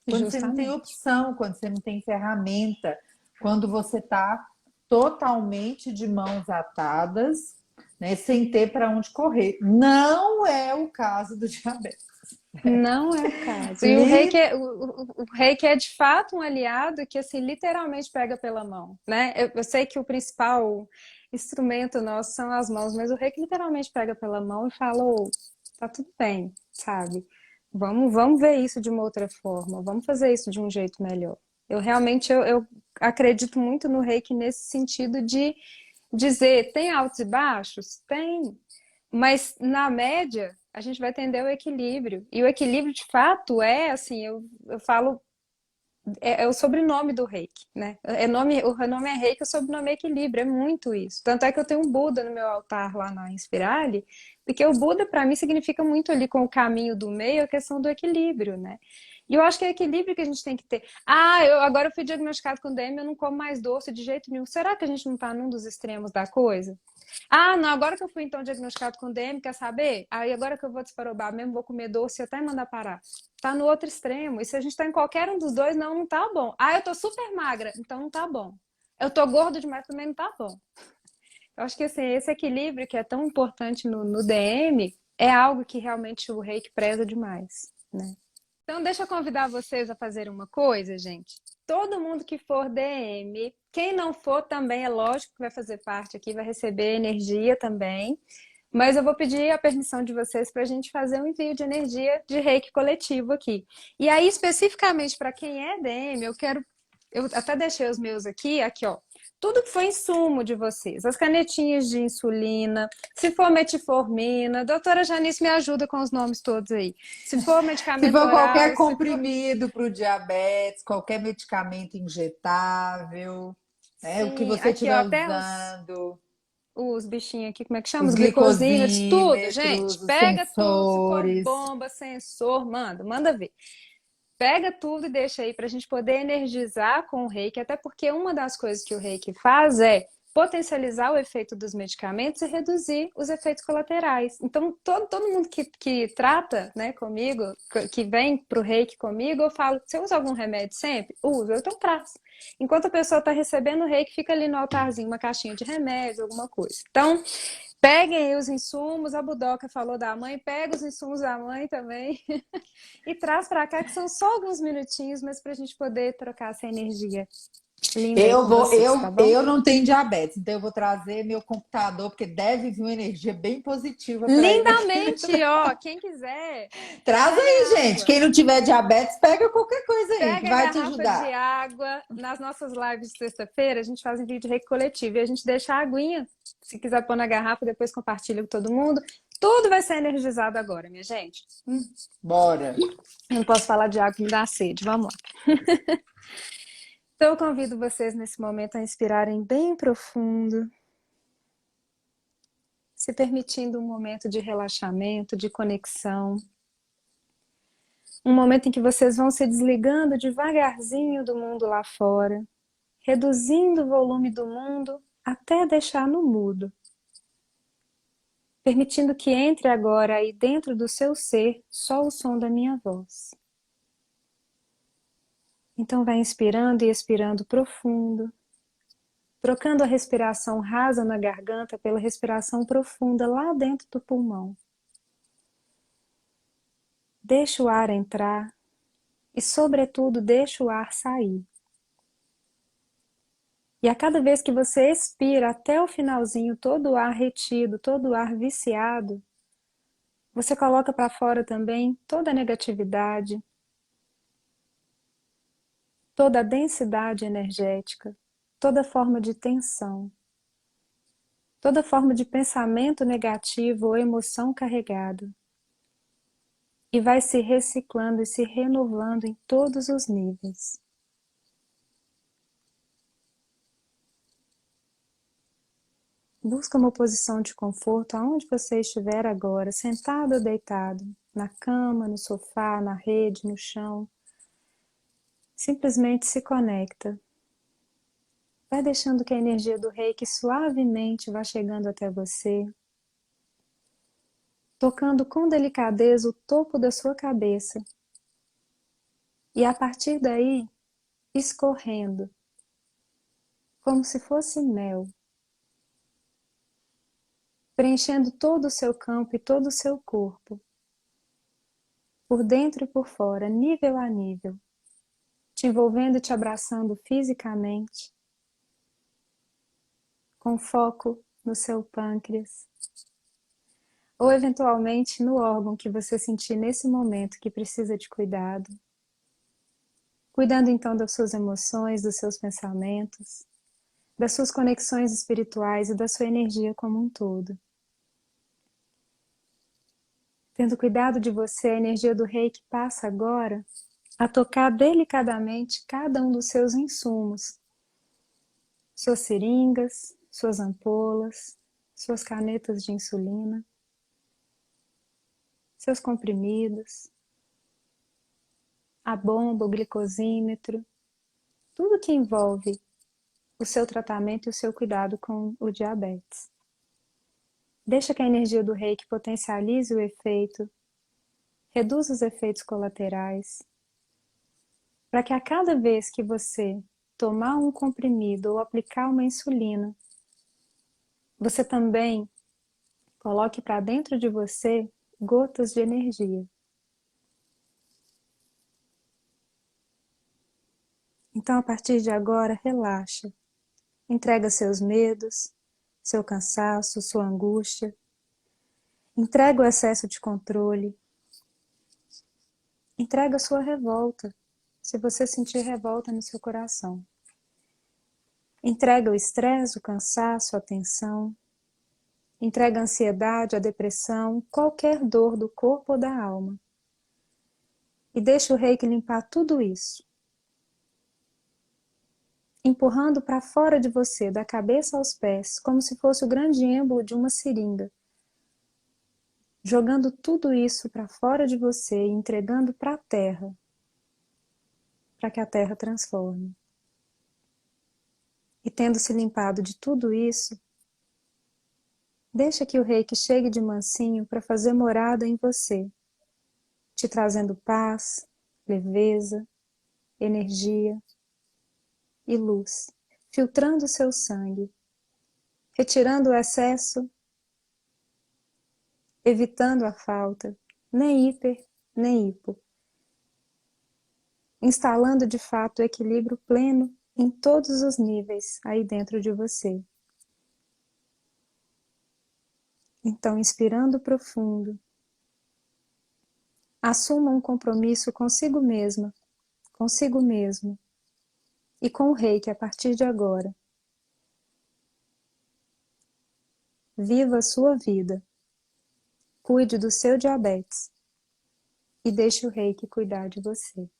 quando você não tem Justamente. opção, quando você não tem ferramenta, quando você está totalmente de mãos atadas, né, sem ter para onde correr. Não é o caso do diabetes. Não é o caso. E Li... o reiki é de fato um aliado que, assim, literalmente pega pela mão, né? Eu sei que o principal instrumento nosso são as mãos, mas o reiki literalmente pega pela mão e fala, ô, tá tudo bem, sabe? Vamos ver isso de uma outra forma, vamos fazer isso de um jeito melhor. Eu realmente, eu acredito muito no reiki nesse sentido de dizer, tem altos e baixos? Tem. Mas na média, a gente vai tender ao equilíbrio. E o equilíbrio, de fato, é assim, eu falo, é o sobrenome do reiki, né? O nome é reiki, o sobrenome é equilíbrio, é muito isso. Tanto é que eu tenho um Buda no meu altar lá na Inspirali, porque o Buda, para mim, significa muito ali com o caminho do meio, a questão do equilíbrio, né? E eu acho que é equilíbrio que a gente tem que ter. Ah, agora eu fui diagnosticado com DM, eu não como mais doce de jeito nenhum. Será que a gente não tá num dos extremos da coisa? Ah, não, agora que eu fui então diagnosticado com DM, quer saber? Aí agora que eu vou desparobar mesmo, vou comer doce e até mandar parar. Tá no outro extremo. E se a gente tá em qualquer um dos dois, não tá bom. Ah, eu tô super magra, então não tá bom. Eu tô gordo demais, também não tá bom. Eu acho que assim, esse equilíbrio que é tão importante no DM é algo que realmente o Reiki preza demais, né? Então, deixa eu convidar vocês a fazer uma coisa, gente. Todo mundo que for DM, quem não for também, é lógico que vai fazer parte aqui, vai receber energia também. Mas eu vou pedir a permissão de vocês para a gente fazer um envio de energia de reiki coletivo aqui. E aí, especificamente para quem é DM, eu quero. Eu até deixei os meus aqui, ó. Tudo que foi insumo de vocês, as canetinhas de insulina, se for metformina, doutora Janice me ajuda com os nomes todos aí. Se for Se medicamento for qualquer oral, se for comprimido para o diabetes, qualquer medicamento injetável, né? O que sim, você aqui ó, estiver até usando, os bichinhos aqui, como é que chama? os Os glicosímetros, tudo, gente. glicosímetros, os Pega tudo, se for sensores. bomba, sensor, manda ver. Pega tudo e deixa aí para a gente poder energizar com o reiki, até porque uma das coisas que o reiki faz é potencializar o efeito dos medicamentos e reduzir os efeitos colaterais. Então, todo mundo que trata, né, comigo, que vem para o reiki comigo, eu falo: você usa algum remédio sempre? Uso, então traz. Enquanto a pessoa está recebendo o reiki, fica ali no altarzinho uma caixinha de remédio, alguma coisa. Então, peguem aí os insumos, a Budoca falou da mãe, pega os insumos da mãe também e traz para cá, que são só alguns minutinhos, mas para a gente poder trocar essa energia linda aí Eu com vou, vocês, tá bom? eu não tenho diabetes, então eu vou trazer meu computador, porque deve vir uma energia bem positiva para ele aqui. Lindamente, ó, quem quiser, Traz pega aí, gente. água. Quem não tiver diabetes, pega qualquer coisa aí que Pega a vai te garrafa de ajudar. água. Nas nossas lives de sexta-feira, a gente faz um vídeo reiki coletivo e a gente deixa a aguinha. Se quiser pôr na garrafa, depois compartilha com todo mundo. Tudo vai ser energizado agora, minha gente. Bora. Eu não posso falar de água que me dá sede. Vamos lá. Então, eu convido vocês nesse momento a inspirarem bem profundo, se permitindo um momento de relaxamento, de conexão. Um momento em que vocês vão se desligando devagarzinho do mundo lá fora, reduzindo o volume do mundo até deixar no mudo, permitindo que entre agora aí dentro do seu ser só o som da minha voz. Então vai inspirando e expirando profundo, trocando a respiração rasa na garganta pela respiração profunda lá dentro do pulmão. Deixa o ar entrar e, sobretudo, deixa o ar sair. E a cada vez que você expira até o finalzinho todo o ar retido, todo o ar viciado, você coloca para fora também toda a negatividade, toda a densidade energética, toda forma de tensão, toda forma de pensamento negativo ou emoção carregada. E vai se reciclando e se renovando em todos os níveis. Busca uma posição de conforto aonde você estiver agora, sentado ou deitado, na cama, no sofá, na rede, no chão. Simplesmente se conecta. Vai deixando que a energia do reiki suavemente vá chegando até você, tocando com delicadeza o topo da sua cabeça. E a partir daí, escorrendo, como se fosse mel, preenchendo todo o seu campo e todo o seu corpo, por dentro e por fora, nível a nível, te envolvendo e te abraçando fisicamente, com foco no seu pâncreas, ou eventualmente no órgão que você sentir nesse momento que precisa de cuidado, cuidando então das suas emoções, dos seus pensamentos, das suas conexões espirituais e da sua energia como um todo. Tendo cuidado de você, a energia do reiki passa agora a tocar delicadamente cada um dos seus insumos, suas seringas, suas ampolas, suas canetas de insulina, seus comprimidos, a bomba, o glicosímetro, tudo que envolve o seu tratamento e o seu cuidado com o diabetes. Deixa que a energia do Reiki potencialize o efeito, reduza os efeitos colaterais, para que a cada vez que você tomar um comprimido ou aplicar uma insulina, você também coloque para dentro de você gotas de energia. Então, a partir de agora, relaxa. Entrega seus medos, seu cansaço, sua angústia. Entrega o excesso de controle. Entrega a sua revolta, se você sentir revolta no seu coração. Entrega o estresse, o cansaço, a tensão. Entrega a ansiedade, a depressão, qualquer dor do corpo ou da alma. E deixa o Reiki limpar tudo isso, empurrando para fora de você, da cabeça aos pés, como se fosse o grande êmbolo de uma seringa. Jogando tudo isso para fora de você e entregando para a terra, para que a terra transforme. E tendo se limpado de tudo isso, deixa que o Reiki chegue de mansinho para fazer morada em você, te trazendo paz, leveza, energia e luz, filtrando o seu sangue, retirando o excesso, evitando a falta, nem hiper, nem hipo, instalando de fato o equilíbrio pleno em todos os níveis aí dentro de você. Então, inspirando profundo, assuma um compromisso consigo mesma, consigo mesmo, e com o Reiki a partir de agora. Viva a sua vida. Cuide do seu diabetes. E deixe o Reiki cuidar de você.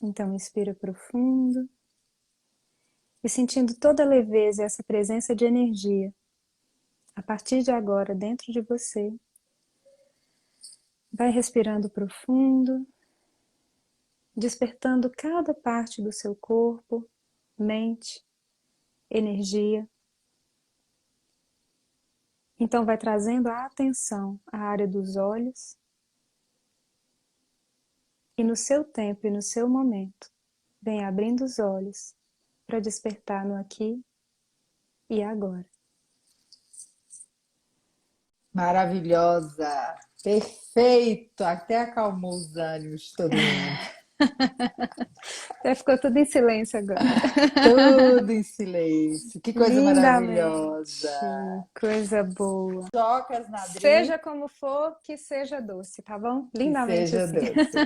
Então, inspira profundo. E sentindo toda a leveza e essa presença de energia, a partir de agora, dentro de você, vai respirando profundo, despertando cada parte do seu corpo, mente, energia. Então vai trazendo a atenção à área dos olhos e no seu tempo e no seu momento, vem abrindo os olhos para despertar no aqui e agora. Maravilhosa, perfeito, até acalmou os ânimos de todo mundo. Até ficou tudo em silêncio agora. Tudo em silêncio, que coisa Lindamente, maravilhosa. coisa boa. Jocas na Seja como for, que seja doce, tá bom? que Lindamente seja assim. doce.